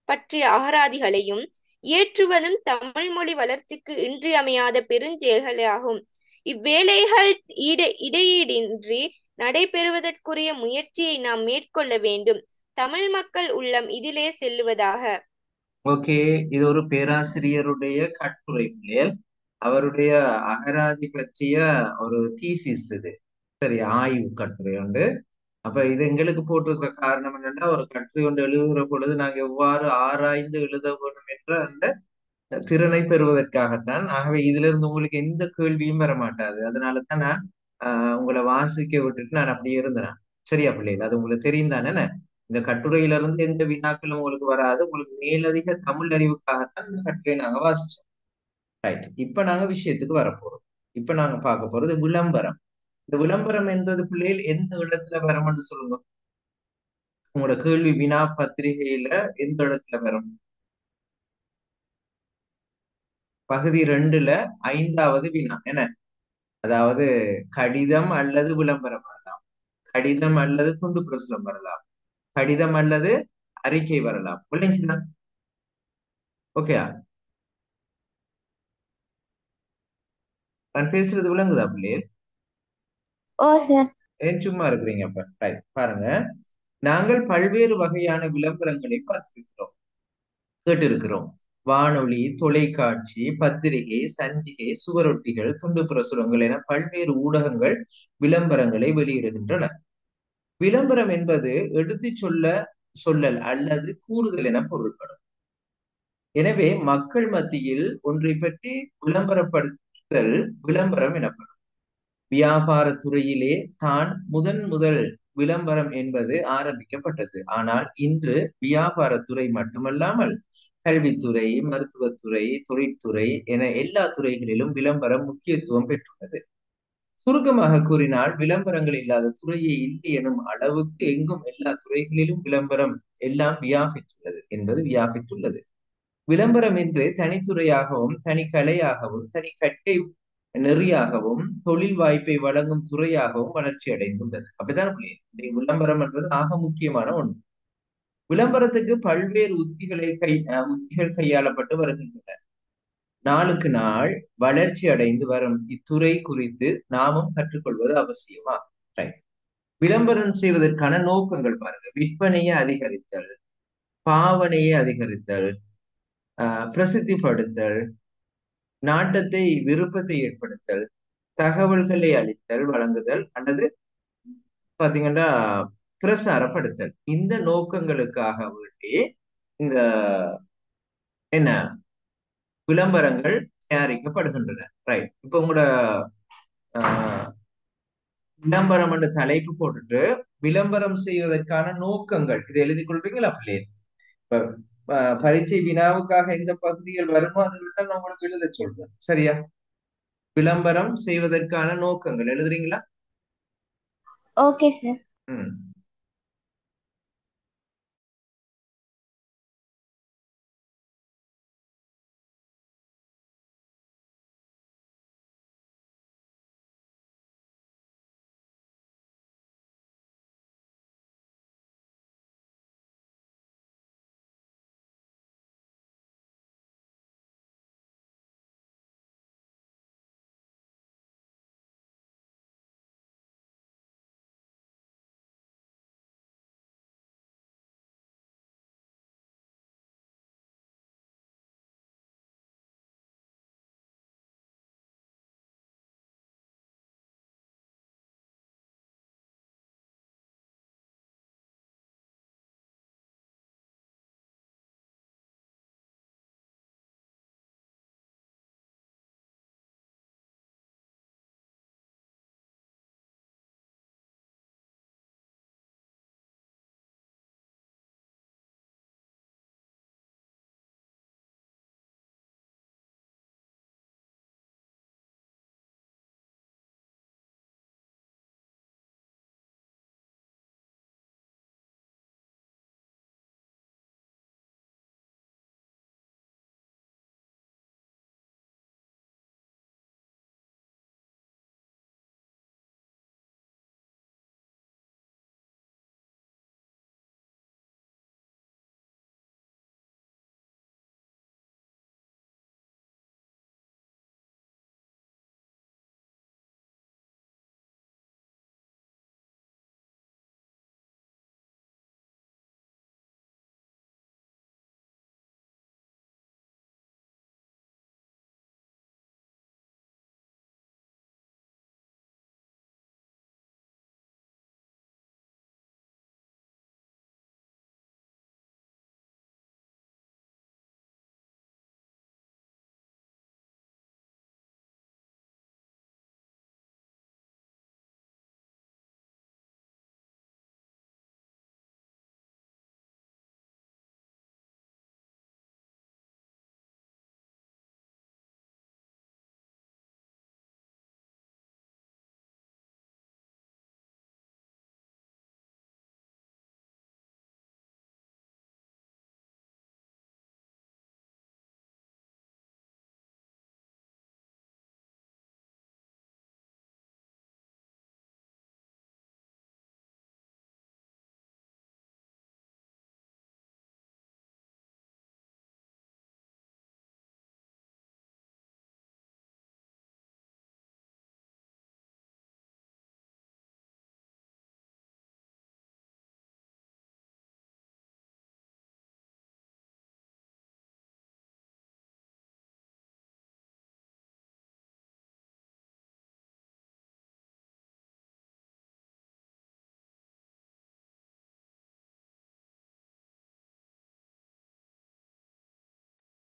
பற்றிய அகராதிகளையும் இயற்றுவதும் தமிழ் மொழி வளர்ச்சிக்கு இன்றியமையாத பெருஞ்செயல்களாகும். இவ்வேலைகள் இடையீடின்றி நடைபெறுவதற்குரிய முயற்சியை நாம் மேற்கொள்ள வேண்டும். தமிழ் மக்கள் உள்ளம் இதிலே செல்லுவதாக. ஓகே, இது ஒரு பேராசிரியருடைய கட்டுரை பிள்ளைகள். அவருடைய அகராதி பற்றிய ஒரு தீசிஸ் இது. சரி, ஆய்வு கட்டுரை உண்டு. அப்ப இது எங்களுக்கு போட்டிருக்கிற காரணம் என்னன்னா, ஒரு கட்டுரை ஒன்று எழுதுகிற பொழுது நாங்க எவ்வாறு ஆராய்ந்து எழுத வேண்டும் என்ற அந்த திறனை பெறுவதற்காகத்தான். ஆகவே இதுல இருந்து உங்களுக்கு எந்த கேள்வியும் வர மாட்டாது. அதனாலதான் நான் உங்களை வாசிக்க விட்டுட்டு நான் அப்படியே இருந்தேன். சரியா பிள்ளைகள்? அது உங்களுக்கு தெரியும் தானே? இந்த கட்டுரையில இருந்து எந்த வினாக்களும் உங்களுக்கு வராது. உங்களுக்கு மேலதிக தமிழ் அறிவுக்காகத்தான் இந்த கட்டுரையை நாங்க வாசிச்சோம். ரைட், இப்ப நாங்க விஷயத்துக்கு வரப்போறோம். இப்ப நாங்க பார்க்க போறது விளம்பரம். இந்த விளம்பரம் என்றது பிள்ளைகள் எந்த இடத்துல வரும்னு சொல்லுங்க. உங்களோட கேள்வி வினா பத்திரிகையில எந்த இடத்துல வரும்? பகுதி 2ல 5வது வினா என்ன? அதாவது கடிதம் அல்லது விளம்பரம் வரலாம், கடிதம் அல்லது துண்டு பிரசுரம் வரலாம், கடிதம் அல்லது அறிக்கை வரலாம். விளங்கிச்சுதான்? ஓகேயா? நான் பேசுறது விளங்குதா பிள்ளைகள்? ஓ சார். ஏன் சும்மா இருக்கிறீங்க? அப்ப ரைட், பாருங்க. நாங்கள் பல்வேறு வகையான விளம்பரங்களை பார்த்திருக்கிறோம், கேட்டிருக்கிறோம். வானொலி, தொலைக்காட்சி, பத்திரிகை, சஞ்சிகை, சுவரொட்டிகள், துண்டு பிரசுரங்கள் என பல்வேறு ஊடகங்கள் விளம்பரங்களை வெளியிடுகின்றன. விளம்பரம் என்பது எடுத்து சொல்லல் அல்லது கூறுதல் என பொருள்படும். எனவே மக்கள் மத்தியில் ஒன்றை பற்றி விளம்பரப்படுத்தல் விளம்பரம் எனப்படும். வியாபார துறையிலே தான் முதல் விளம்பரம் என்பது ஆரம்பிக்கப்பட்டது. ஆனால் இன்று வியாபாரத்துறை மட்டுமல்லாமல் கல்வித்துறை, மருத்துவத்துறை, தொழிற்துறை என எல்லா துறைகளிலும் விளம்பரம் முக்கியத்துவம் பெற்றுள்ளது. சுருக்கமாக கூறினால், விளம்பரங்கள் இல்லாத துறையே இல்லை எனும் அளவுக்கு எங்கும் எல்லா துறைகளிலும் விளம்பரம் எல்லாம் வியாபித்துள்ளது. விளம்பரம் என்று தனித்துறையாகவும், தனி கலையாகவும், தனி கட்டை நெறியாகவும், தொழில் வாய்ப்பை வழங்கும் துறையாகவும் வளர்ச்சி அடைந்துள்ளது. அப்படிதான் விளம்பரம் என்பது ஆக முக்கியமான ஒன்று. விளம்பரத்துக்கு பல்வேறு உத்திகள் கையாளப்பட்டு வருகின்றன. நாளுக்கு நாள் வளர்ச்சி அடைந்து வரும் இத்துறை குறித்து நாமும் கற்றுக்கொள்வது அவசியமா? விளம்பரம் செய்வதற்கான நோக்கங்கள் பாருங்க. விற்பனையை அதிகரித்தல், பாவனையை அதிகரித்தல், பிரசித்திப்படுத்தல், நாட்டத்தை விருப்பத்தை ஏற்படுத்தல், தகவல்களை அளித்தல், வழங்குதல் அல்லது பாத்தீங்கன்னா பிரசாரப்படுத்தல். இந்த நோக்கங்களுக்காக வேண்டி இந்த என்ன விளம்பரங்கள் தயாரிக்கப்படுகின்றன. ரைட், இப்ப உங்களோட விளம்பரம் என்ற தலைப்பு போட்டுட்டு விளம்பரம் செய்வதற்கான நோக்கங்கள் இதை எழுதி கொள்றீங்களா பிள்ளைய? இப்ப பரீட்சை வினாவுக்காக எந்த பகுதிகள் வருமோ அதில் தான் நான் உங்களுக்கு எழுத சொல்றேன். சரியா? விளம்பரம் செய்வதற்கான நோக்கங்கள் எழுதுறீங்களா? Okay sir.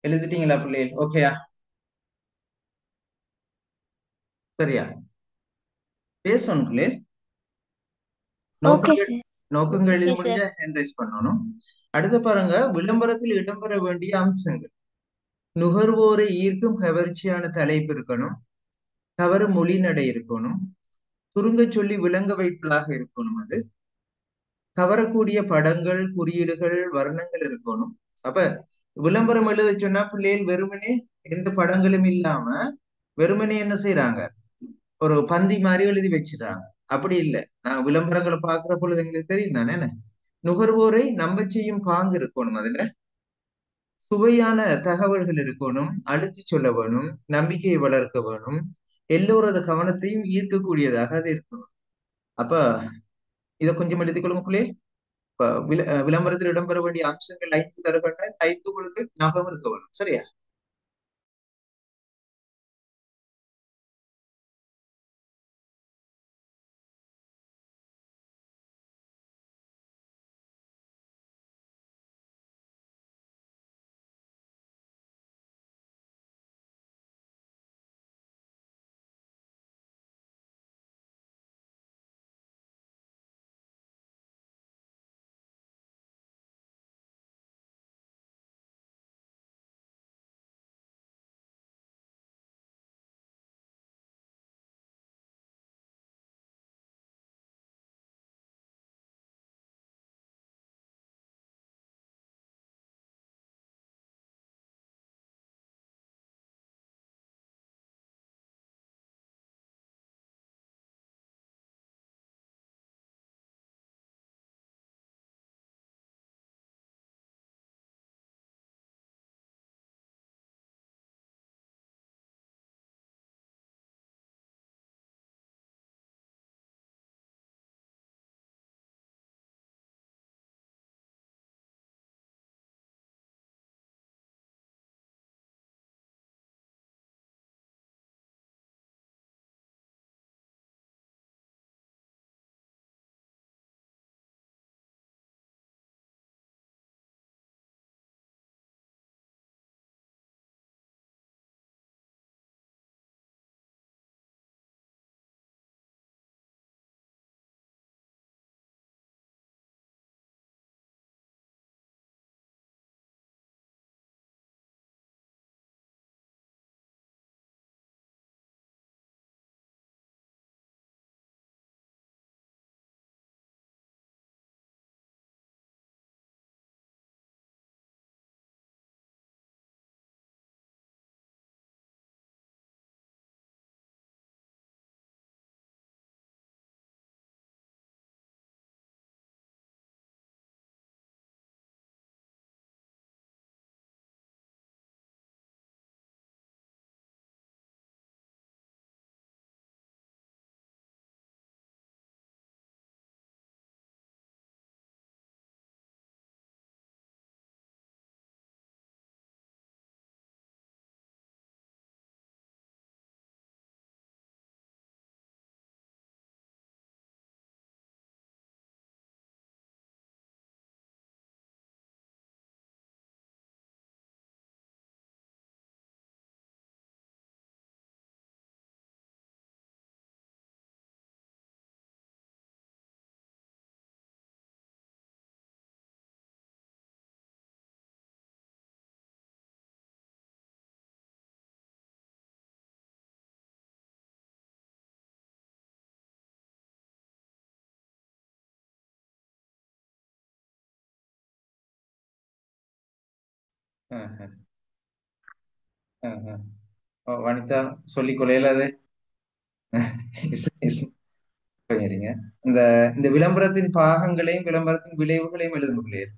எழுதிட்டீங்களா பிள்ளைகள்? ஓகேயா? சரியா? பேசணும் பிள்ளைகள். ஓகே நோக்கங்கள் சார். நோக்கங்கள் எழுதி ஓகே சார். முடிஞ்சா ஹேண்ட் ரைஸ் பண்ணணும். அடுத்து பாருங்க, விளம்பரத்தில் இடம்பெற வேண்டிய அம்சங்கள். நுகர்வோரை ஈர்க்கும் கவர்ச்சியான தலைப்பு இருக்கணும். கவரு மொழி நடை இருக்கணும். சுருங்க சொல்லி விளங்க வைப்பதாக இருக்கணும். அது கவரக்கூடிய படங்கள், குறியீடுகள், வர்ணங்கள் இருக்கணும். அப்ப விளம்பரம் எழுத சொன்னா பிள்ளைகள் வெறுமனே எந்த படங்களும் இல்லாம வெறுமனே என்ன செய்யறாங்க, ஒரு பந்தி மாதிரி எழுதி வச்சுட்டாங்க. அப்படி இல்லை. நாங்க விளம்பரங்களை பார்க்கிற பொழுது எங்களுக்கு தெரியும் தானே என்ன? நுகர்வோரை நம்ப செய்யும் பாங்கு இருக்கணும். அதுல சுவையான தகவல்கள் இருக்கணும். அழுத்தி சொல்ல வேணும். நம்பிக்கையை வளர்க்க வேணும். எல்லோரது கவனத்தையும் ஈர்க்கக்கூடியதாக அது இருக்கணும். அப்ப இதை கொஞ்சம் எழுதிக் கொள்ளுங்க பிள்ளை. இப்ப விளம்பரத்தில் இடம்பெற வேண்டிய அம்சங்கள் 5 தரப்பட்ட 5 உங்களுக்கு ஞாபகம் இருக்க வேணும். சரியா? ஆஹ் ஆஹ் ஆஹ். ஓ, வனிதா சொல்லிக் கொள்ளையில அது கொஞ்சம் இருங்க. இந்த இந்த விளம்பரத்தின் பாகங்களையும் விளம்பரத்தின் விளைவுகளையும் எழுதுங்க பிள்ளைகள்.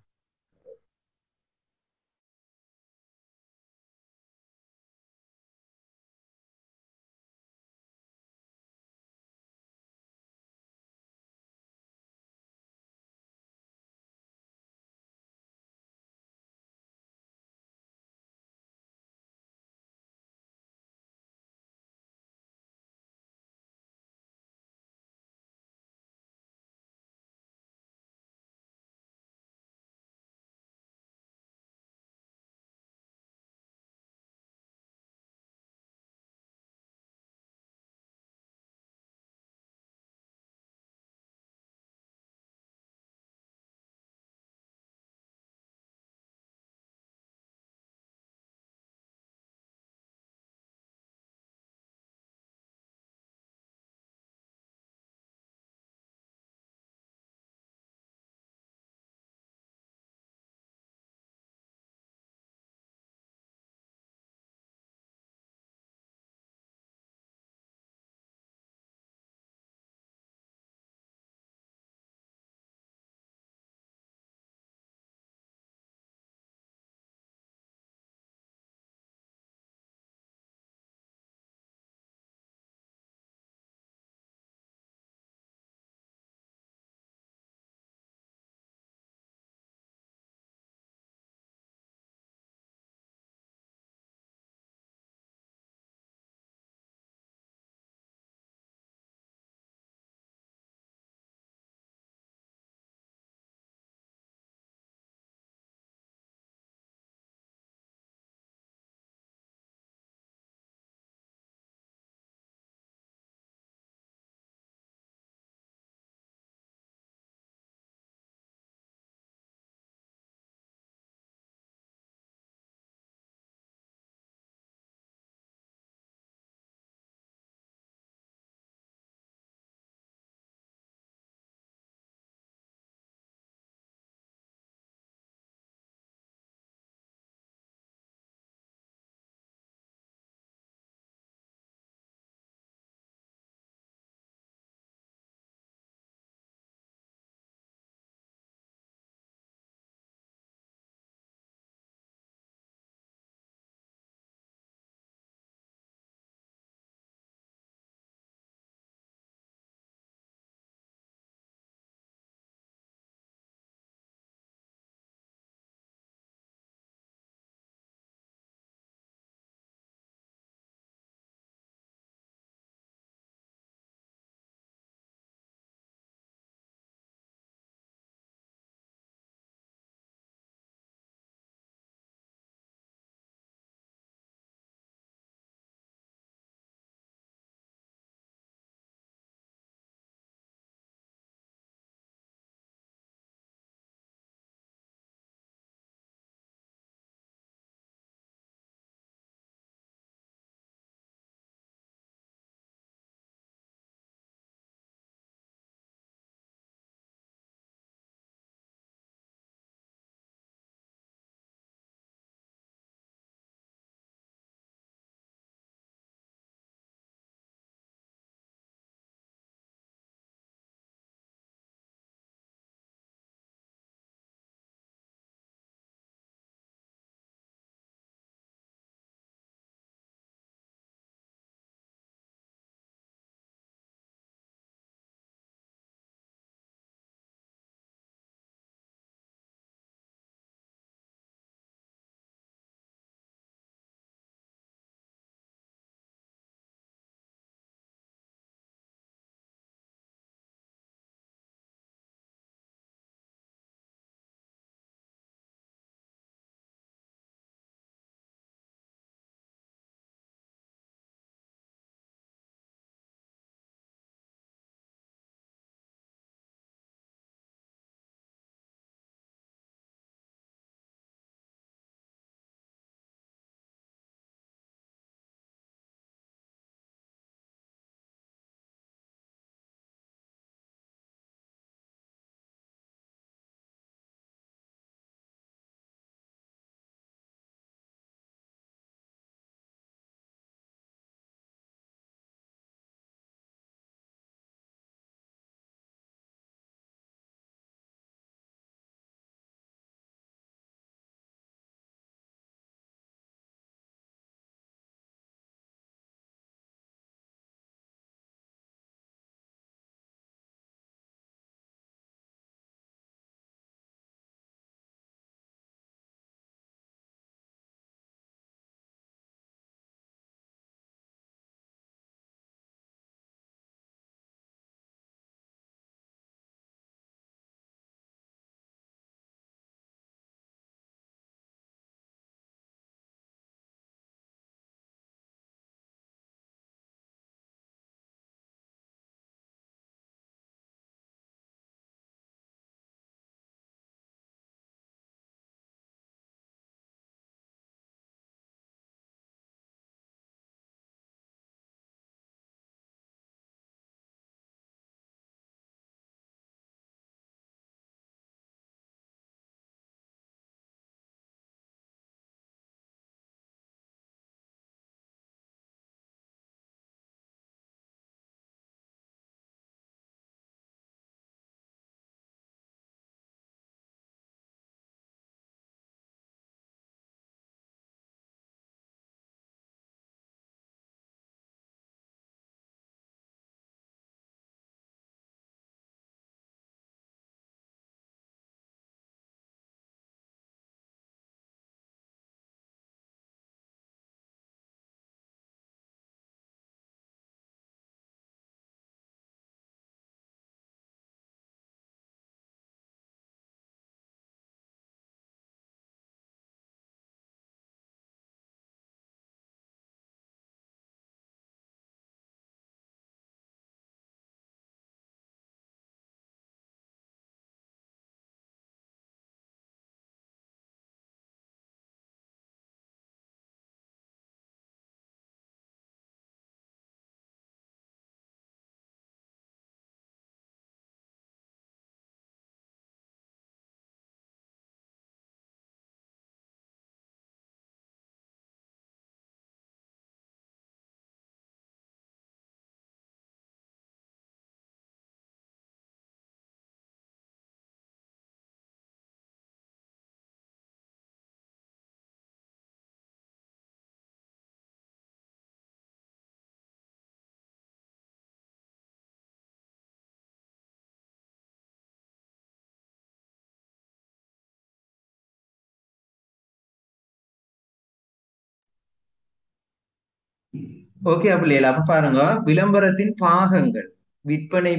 ஓகே பிள்ளைகள், அப்ப பாருங்க, விளம்பரத்தின் பாகங்கள். விற்பனை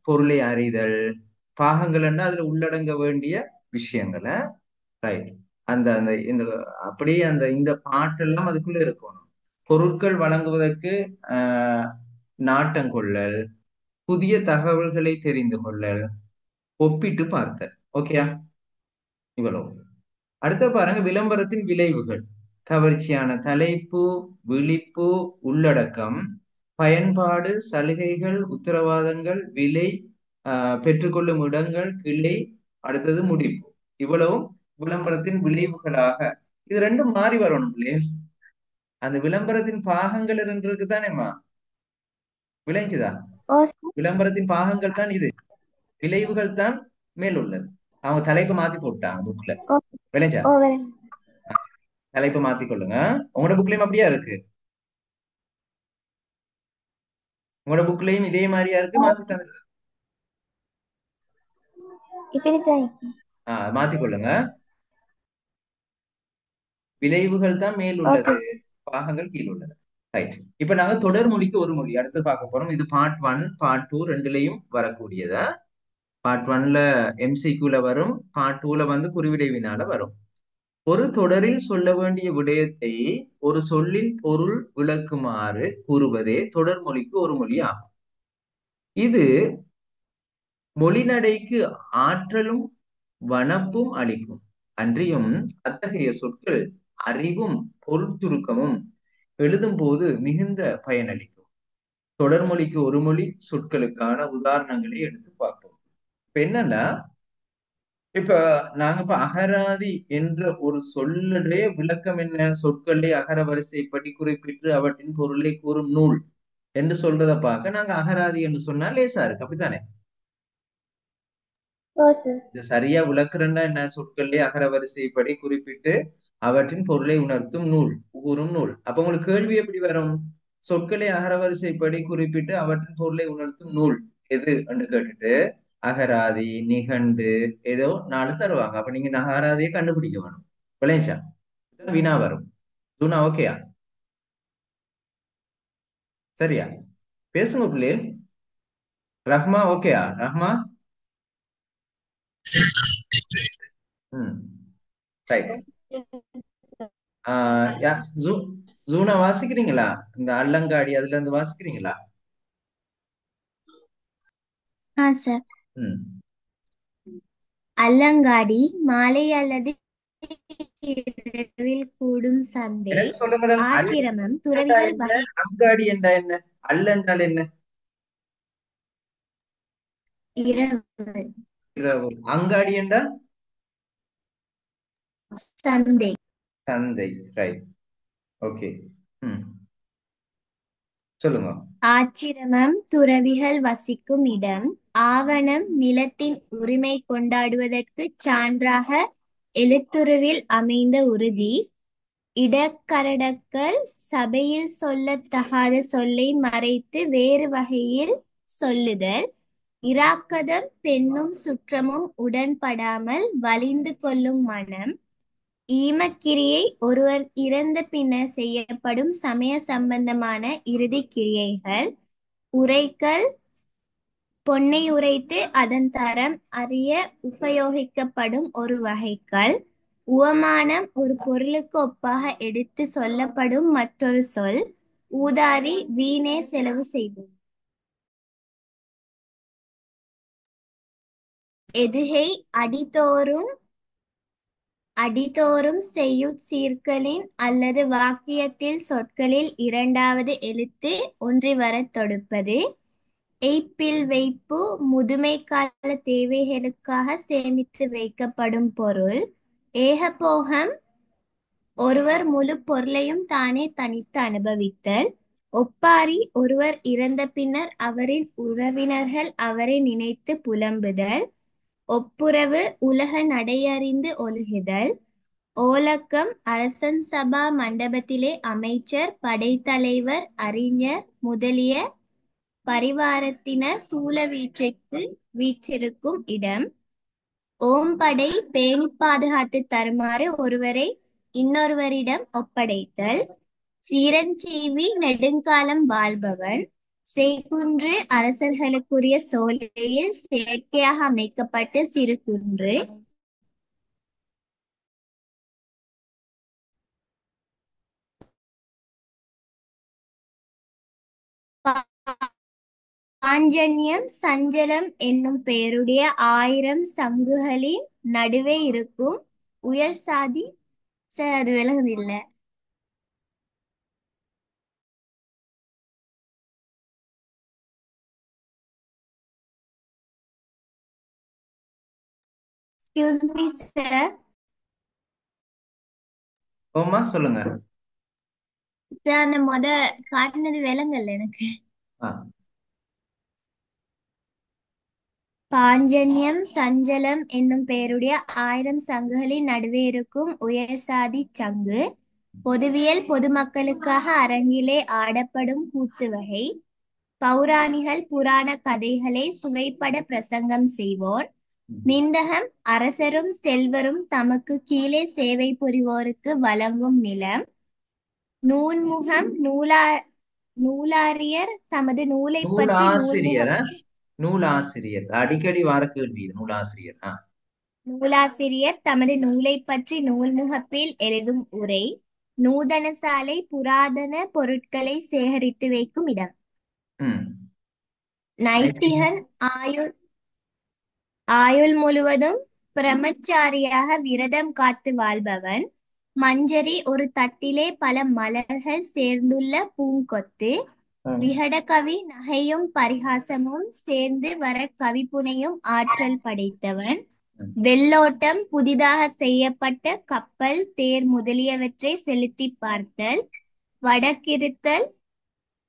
பொருளை அறிதல். பாகங்கள்னா அதுல உள்ளடங்க வேண்டிய விஷயங்கள். ரைட். அந்த அந்த இந்த அப்படியே இந்த பாட்டெல்லாம் அதுக்குள்ள இருக்கணும். பொருட்கள் வழங்குவதற்கு ஆஹ் நாட்டம் கொள்ளல், புதிய தகவல்களை தெரிந்து கொள்ளல், ஒப்பிட்டு பார்த்தல். ஓகேயா? இவ்வளவு. அடுத்த பாருங்க, விளம்பரத்தின் விளைவுகள். கவர்ச்சியான தலைப்பு, விழிப்பு, உள்ளடக்கம், பயன்பாடு, சலுகைகள், உத்தரவாதங்கள், விலை, பெற்றுக்கொள்ளும் இடங்கள், கிளை, அடுத்தது முடிப்பு. இவ்வளவும் விளம்பரத்தின் விளைவுகளாக. இது ரெண்டும் மாறி வரணும் இல்லையா? அந்த விளம்பரத்தின் பாகங்கள் இருக்கு தானேம்மா, விளைஞ்சுதா? ஓ சார். விளம்பரத்தின் பாகங்கள் தான் இது, விளைவுகள் தான் மேல் உள்ளது. அவங்க தலைப்பை மாத்தி போட்டாங்க புக்ல. ஓ விளைஞ்சா? ஓ வரேன். தலைப்பை மாத்தி கொள்ளுங்க. உங்களோட புக்லயும் அப்படியா இருக்கு? உங்களோட புக்லயும் இதே மாதிரியா இருக்கு? மாத்தி தந்து இப்படித்தான் இருக்கு. மாத்தி கொள்ளுங்க. விளைவுகள் தான் மேல் ஓகே உள்ளது, சார். பாகங்கள் கீழ் உள்ளது. ரைட். இப்ப நாங்க தொடர் மொழிக்கு ஒரு மொழி அடுத்து பார்க்க போறோம். இது பார்ட் 1 பார்ட் 2 ரெண்டுலயும் வரக்கூடியதா. பார்ட் 1ல MCQல வரும், பார்ட் 2ல வந்து குறிவிடை வினால வரும். ஒரு தொடரில் சொல்ல வேண்டிய விடயத்தை ஒரு சொல்லின் பொருள் விளக்குமாறு கூறுவதே தொடர் மொழிக்கு ஒரு மொழி ஆகும். இது மொழிநடைக்கு ஆற்றலும் வனப்பும் அளிக்கும். அன்றியும் அத்தகைய சொற்கள் அறிவும் பொருள் சுருக்கமும் எழுதும் போது மிகுந்த பயனளிக்கும். தொடர்மொழிக்கு ஒரு மொழி சொற்களுக்கான உதாரணங்களை எடுத்து பார்ப்போம். இப்ப என்னன்னா, இப்ப நாங்க அகராதி என்ற ஒரு சொல்லுடைய விளக்கம் என்ன? சொற்களை அகர வரிசைப்படி குறிப்பிட்டு அவற்றின் பொருளை கூறும் நூல் என்று சொல்றதை பார்க்க நாங்க அகராதி என்று சொன்னா லேசா இருக்கு, அப்படித்தானே? ஓ சார். இது சரியா விளக்குறேன்னா என்ன? சொற்களே அகர வரிசைப்படி குறிப்பிட்டு அவற்றின் பொருளை உணர்த்தும் நூல், கூறும் நூல். அப்ப உங்களுக்கு கேள்வி எப்படி வரும்? சொற்களை அகர வரிசைப்படி குறிப்பிட்டு அவற்றின் பொருளை உணர்த்தும் நூல் எது என்று கேட்டுட்டு அகராதி, நிகண்டு ஏதோ 4 தருவாங்க. அப்ப நீங்க அகராதியை கண்டுபிடிக்க வேணும். விளைஞ்சா வினா வரும். துனா ஓகேயா? சரியா? பேசுங்க பிள்ளைகள். ரஹ்மா ஓகேயா? ரஹ்மா ரைட். ஜூனா வாசிக்கிறீங்களா? இந்த அல்லங்காடி அதுல இருந்து வாசிக்கிறீங்களா? சார். ம். அல்லங்காடி மாலை அல்லது இரவில் கூடும் சந்தை, எனக்கு சொல்லுங்க, ஆச்சிரமம், துறவிகள் வகை. அங்காடி என்றா என்ன? அல்ல என்றால் என்ன? இரவு. இரவு. அங்காடி என்றா சந்தை. சந்தை. ரைட். ஓகே. சொல்லுங்க. ஆச்சிரமம் துறவிகள் வசிக்கும் இடம். ஆவணம் நிலத்தின் உரிமை கொண்டாடுவதற்கு சான்றாக எழுத்துருவில் அமைந்த உறுதி. இடக்கரடக்கல் சபையில் சொல்லத்தகாத சொல்லை மறைத்து வேறு வகையில் சொல்லுதல். இராக்கதம் பெண்ணும் சுற்றமும் உடன்படாமல் வலிந்து கொள்ளும் மனம். ஈமக்கிரியை ஒருவர் இறந்த பின்னர் செய்யப்படும் சமய சம்பந்தமான இறுதி கிரியைகள். உரைக்கல் பொன்னை உரைத்து அதன் தரம் அறிய உபயோகிக்கப்படும் ஒரு வகைக்கல். உவமானம் ஒரு பொருளுக்கு ஒப்பாக எடுத்து சொல்லப்படும் மற்றொரு சொல். ஊதாரி வீணே செலவு செய்வோம். எதுகை அடித்தோறும் செய்யுட் சீர்களின் அல்லது வாக்கியத்தில் சொற்களில் இரண்டாவது எழுத்து ஒன்றி வரத் தொடுப்பது. எய்ப்பில் வைப்பு முதுமை கால தேவைகளுக்காக சேமித்து வைக்கப்படும் பொருள். ஏகபோகம் ஒருவர் முழு பொருளையும் தானே தனித்து அனுபவித்தல். ஒப்பாரி ஒருவர் இறந்த பின்னர் அவரின் உறவினர்கள் அவரை நினைத்து புலம்புதல். ஒப்புரவு உலக நடையறிந்து ஒழுகுதல். ஓலக்கம் அரசன் சபா மண்டபத்திலே அமைச்சர், படைத்தலைவர், அறிஞர் முதலிய பரிவாரத்தினர் சூழ வீற்றிருக்கும் இடம். ஓம்படை பேணி பாதுகாத்து தருமாறு ஒருவரை இன்னொருவரிடம் ஒப்படைத்தல். சிரஞ்சீவி நெடுங்காலம் வாழ்பவன். சேக்குன்று அரசர்களுக்குரிய சோலையில் செயற்கையாக அமைக்கப்பட்ட சிறு குன்று. பாஞ்சன்யம் சஞ்சலம் என்னும் பெயருடைய 1000 சங்குகளின் நடுவே இருக்கும் உயர் சாதி. சார் அது விளங்குது இல்ல. Excuse me sir. ஓமா சொல்லுங்க. சார் அந்த காட்டினது விளங்கல எனக்கு. ஆ, பாஞ்சன்யம் சஞ்சலம் என்னும் பெயருடைய 1000 சங்குகளின் நடுவே இருக்கும் உயர் சாதி சங்கு. பொதுவியல் பொதுமக்களுக்காக அரங்கிலே ஆடப்படும் கூத்து வகை. பௌராணிகள் புராண கதைகளை சுவைப்பட பிரசங்கம் செய்வோன். நிந்தகம் அரசரும் செல்வரும் தமக்கு கீழே சேவை புரிவோருக்கு வழங்கும் நிலம். நூன்முகம் நூலாரியர் தமது நூலை பற்றி நூலாசிரியர். நூலாசிரியர் அடிக்கடி வார கேள்வி இது. நூலாசிரியர். நூலாசிரியர் தமது நூலை பற்றி நூல்முகப்பில் எழுதும் உரை. நூதனசாலை புராதன பொருட்களை சேகரித்து வைக்கும் இடம். நைட்டிகன் ஆயுள் முழுவதும் பிரம்மச்சாரியாக விரதம் காத்து வாழ்பவன். மஞ்சரி ஒரு தட்டிலே பல மலர்கள் சேர்ந்துள்ள பூங்கொத்து. விகடகவி நகையும் பரிகாசமும் சேர்ந்து வர கவிப்புனையும் ஆற்றல் படைத்தவன். வெள்ளோட்டம் புதிதாக செய்யப்பட்ட கப்பல் தேர் முதலியவற்றை செலுத்தி பார்த்தல். வடக்கிருத்தல்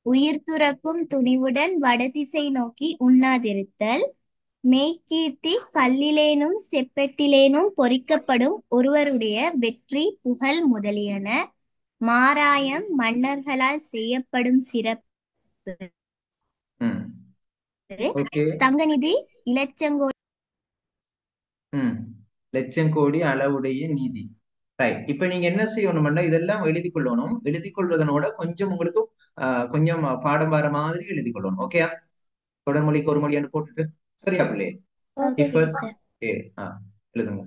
உயிர் துறக்கும் துணிவுடன் வடதிசை நோக்கி உண்ணாதிருத்தல். மெய்கீர்த்தி கல்லிலேனும் செப்பெட்டிலேனும் பொறிக்கப்படும் ஒருவருடைய வெற்றி புகழ் முதலியன. மாராயம் மன்னர்களால் செய்யப்படும் சிறப்பு. சங்கநிதி இலச்சங்கோடி லட்சங்கோடி அளவுடைய நீதி. ரைட். இப்ப நீங்க என்ன செய்யணும்னா இதெல்லாம் எழுதி கொள்ளணும். எழுதி கொள்வதனோட கொஞ்சம் உங்களுக்கு கொஞ்சம் பாடம் வர மாதிரி எழுதி கொள்ளணும். ஓகேயா? தொடர்மொழிக்கு ஒரு மொழி போட்டுட்டு சரியா பிள்ளை? இப்ப எழுதுங்க.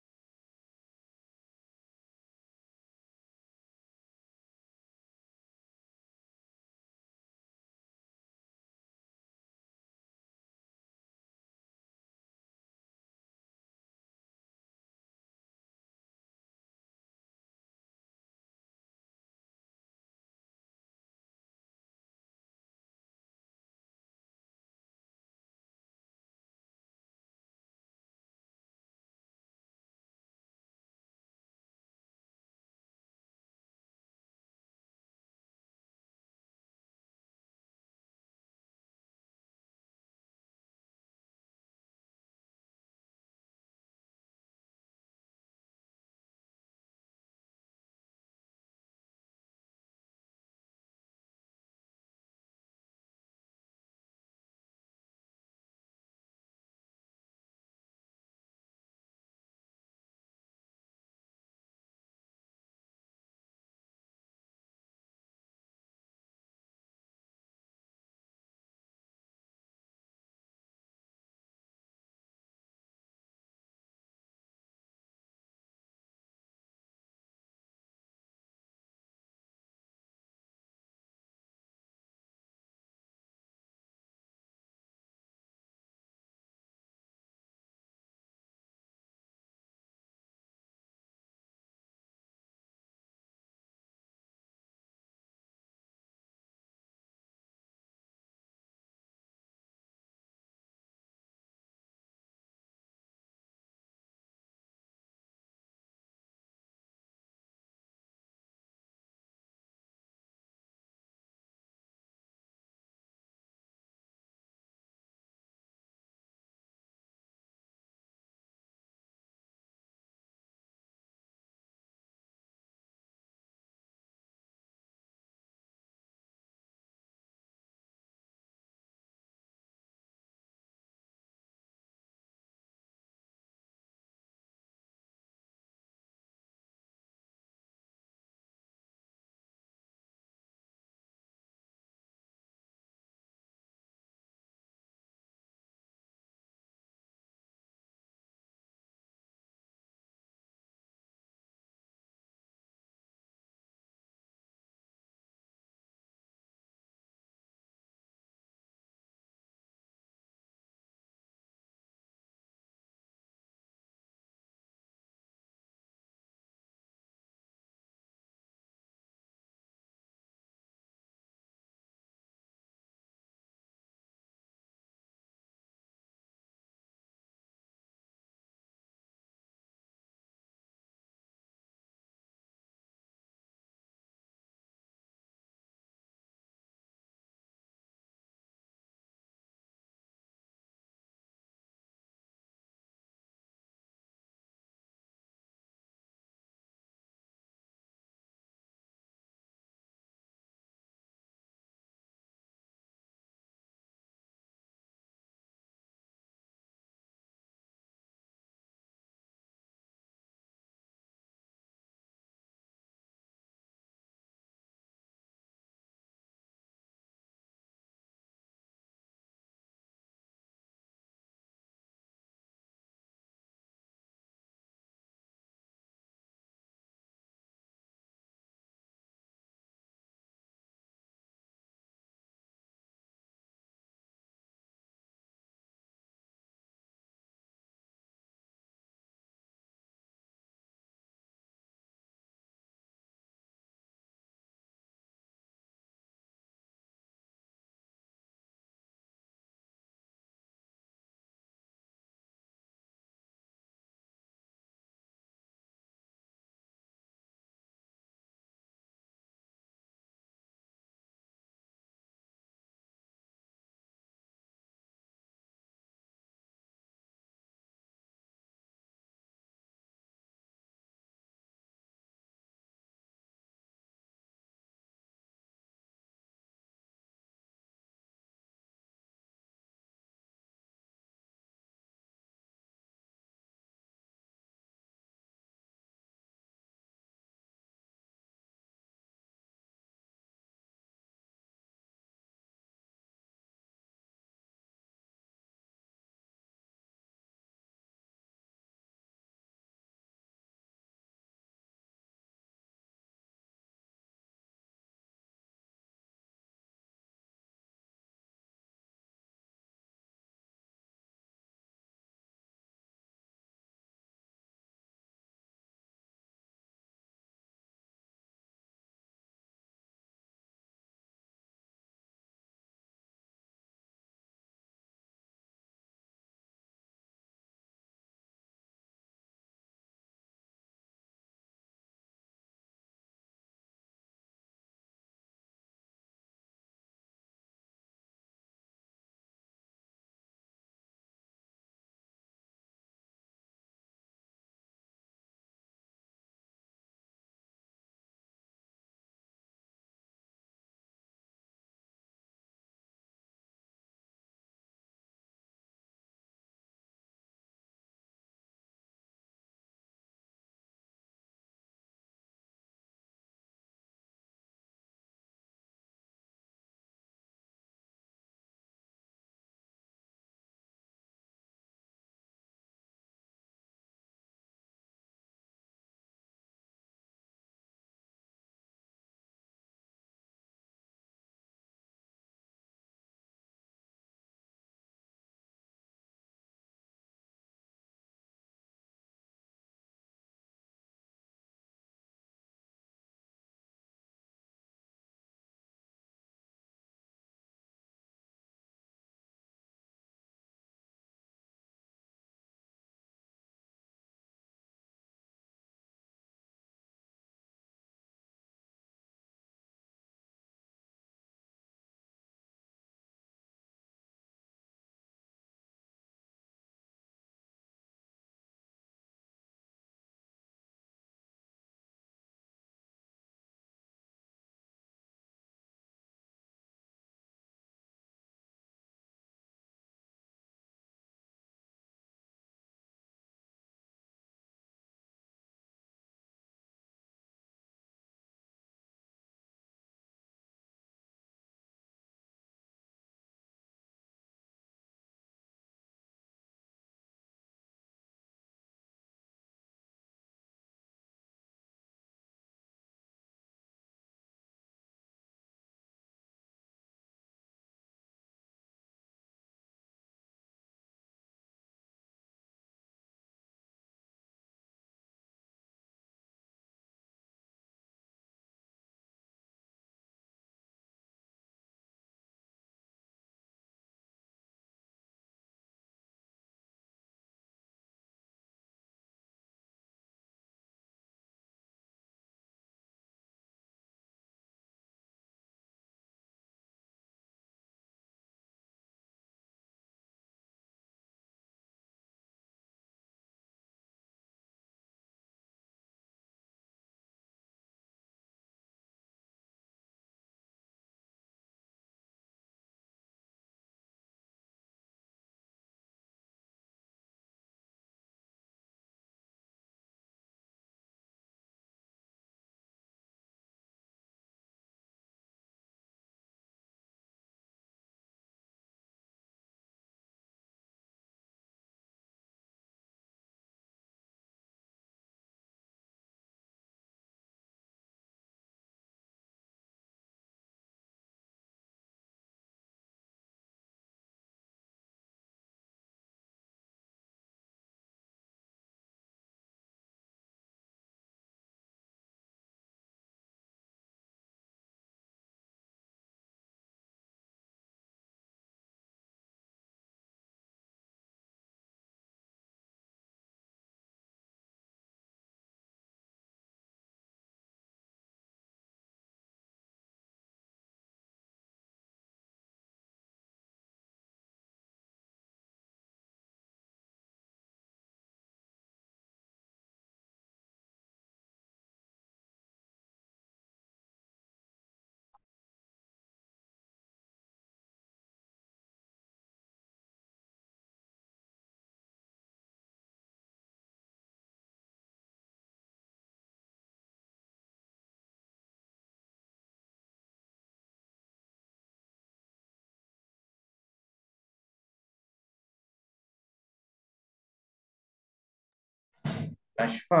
நஷ்பா,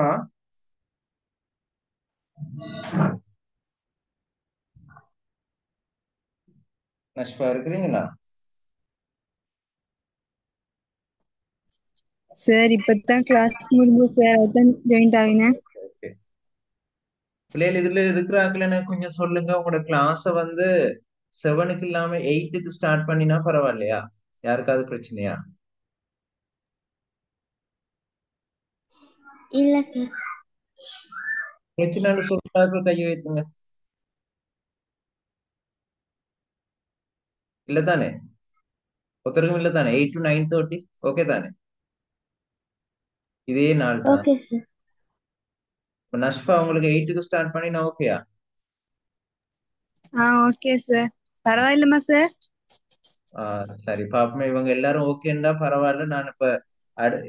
நஷ்பா இருக்கிறீங்களா? சார் இப்பதான் கிளாஸ் முடிஞ்சு சார் அதான் ஜாயின் ஆகினேன். ஓகே. பிள்ளைகள் இதுல இருக்கிறாங்களே கொஞ்சம் சொல்லுங்க. உங்களோட கிளாஸ வந்து 7க்கு இல்லாம 8க்கு ஸ்டார்ட் பண்ணினா பரவாயில்லையா? யாருக்காவது பிரச்சனையா? இல்ல சார். பிரச்சனைன்னு சொல்றாங்க, கையை வைத்துங்க. இல்ல தானே? ஒருத்தருக்கும் இல்ல தானே? 8 to 9:30 ஓகே தானே? இதே நாள் தான். Okay sir. நஷ்பா உங்களுக்கு 8க்கு ஸ்டார்ட் பண்ணினா ஓகேயா? Okay sir. பரவாயில்லமா சார்? சரி பாப்போமே. இவங்க எல்லாரும் ஓகேன்னா பரவாயில்ல. நான் இப்ப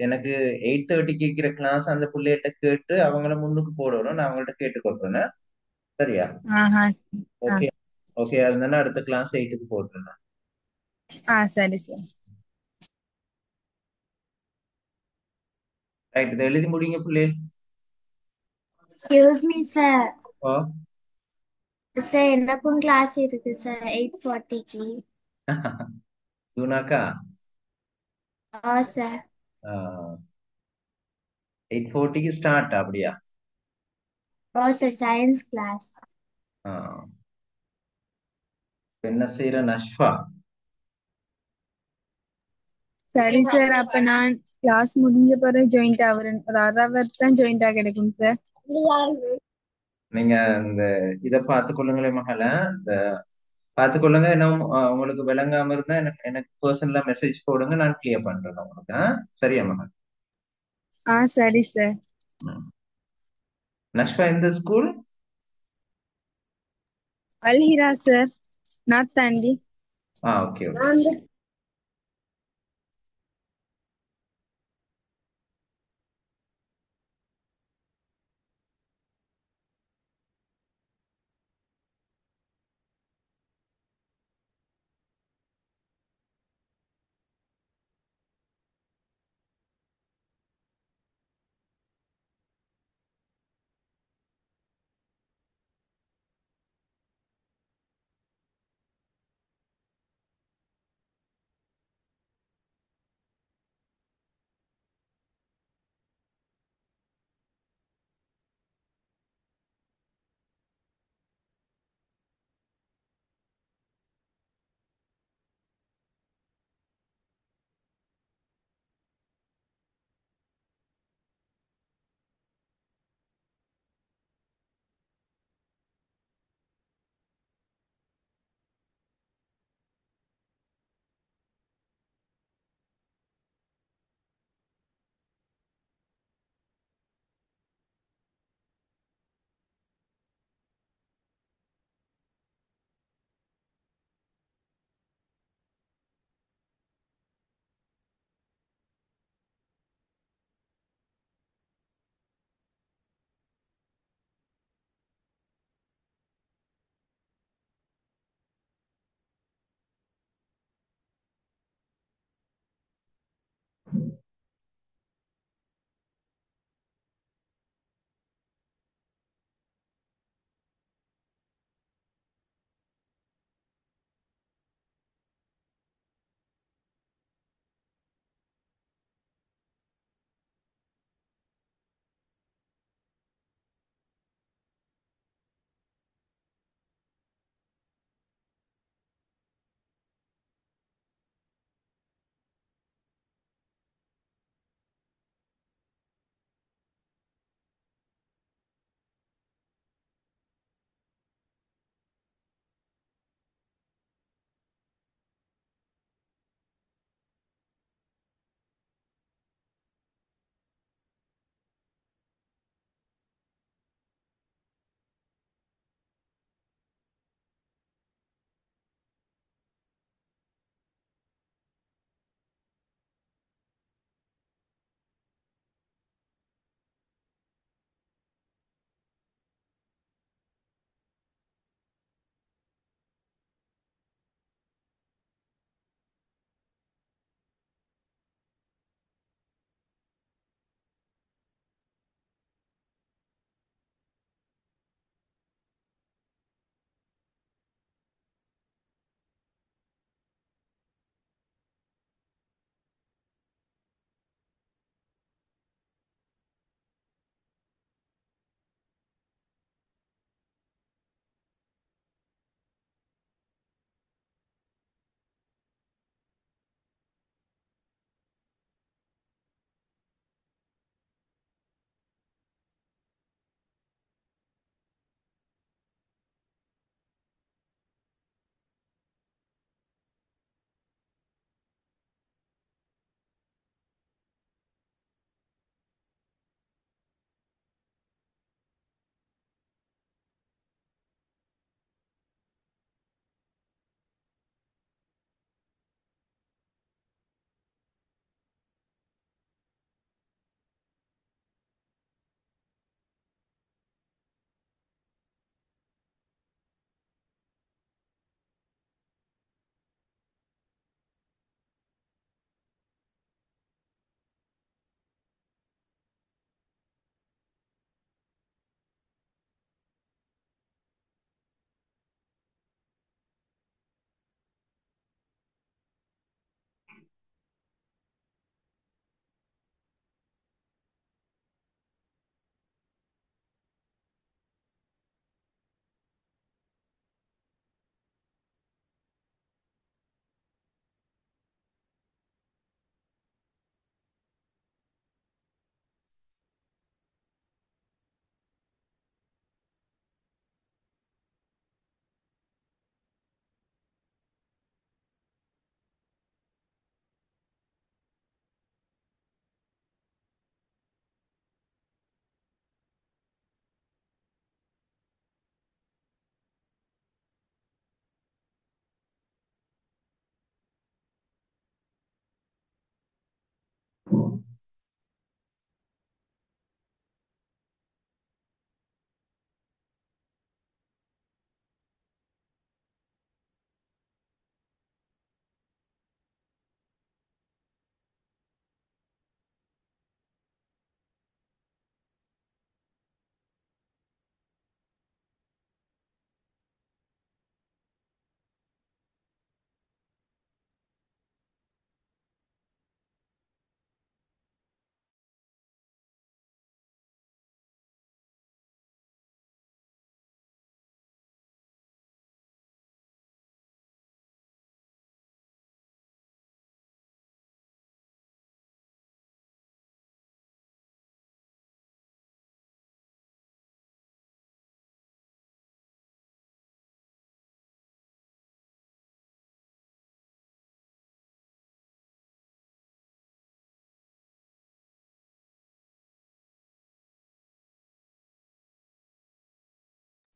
எனக்கு 8:30 கேட்கிற கிளாஸ் அந்த பிள்ளைகிட்ட கேட்டு அவங்கள முன்னுக்கு போடணும். நான் அவங்கள்ட்ட கேட்டுக்கொள்றேன். சரியா? ஆஹா. ஓகே. ஓகே இருந்தாலும் அடுத்த கிளாஸ் 8க்கு போட்டுருந்தேன். சரி சார். ரைட், இதை எழுதி முடிங்க பிள்ளைகள். Excuse me sir. Oh sir எனக்கும் கிளாஸ் இருக்கு சார் 8:40க்கு. ஜூனாக்கா சார். 8:40க்கு ஸ்டார்ட் அப்படியா? Sir science class. ஆஹ் என்ன செய்யற நஷ்பா? சரி சார், அப்ப நான் கிளாஸ் முடிஞ்ச பிறகு ஜாயின் ஆகுறேன். ஒரு 1 hour தான் ஜாயின் ஆக கிடைக்கும் சார். நீங்க இந்த இத பார்த்துக்கொள்ளுங்களே மகள. இந்த பார்த்துக்கொள்ளுங்க. என்ன உங்களுக்கு விளங்காம இருந்தா எனக்கு பர்சனலா மெசேஜ் போடுங்க. நான் கிளியர் பண்றேன் உங்களுக்கு. சரியா மகள்? சரி சார். நஷ்பா எந்த ஸ்கூல்? அல்ஹிரா சார், நார்த் தாண்டி. Okay okay.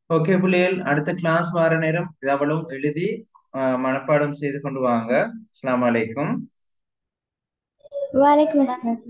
ஓகே பிள்ளைகள், அடுத்த கிளாஸ் வார நேரம் இதவளும் எழுதி மனப்பாடம் செய்து கொண்டு வாங்க. அஸ்ஸலாமு அலைக்கும். வலைக்கும் அஸ்ஸலாம்.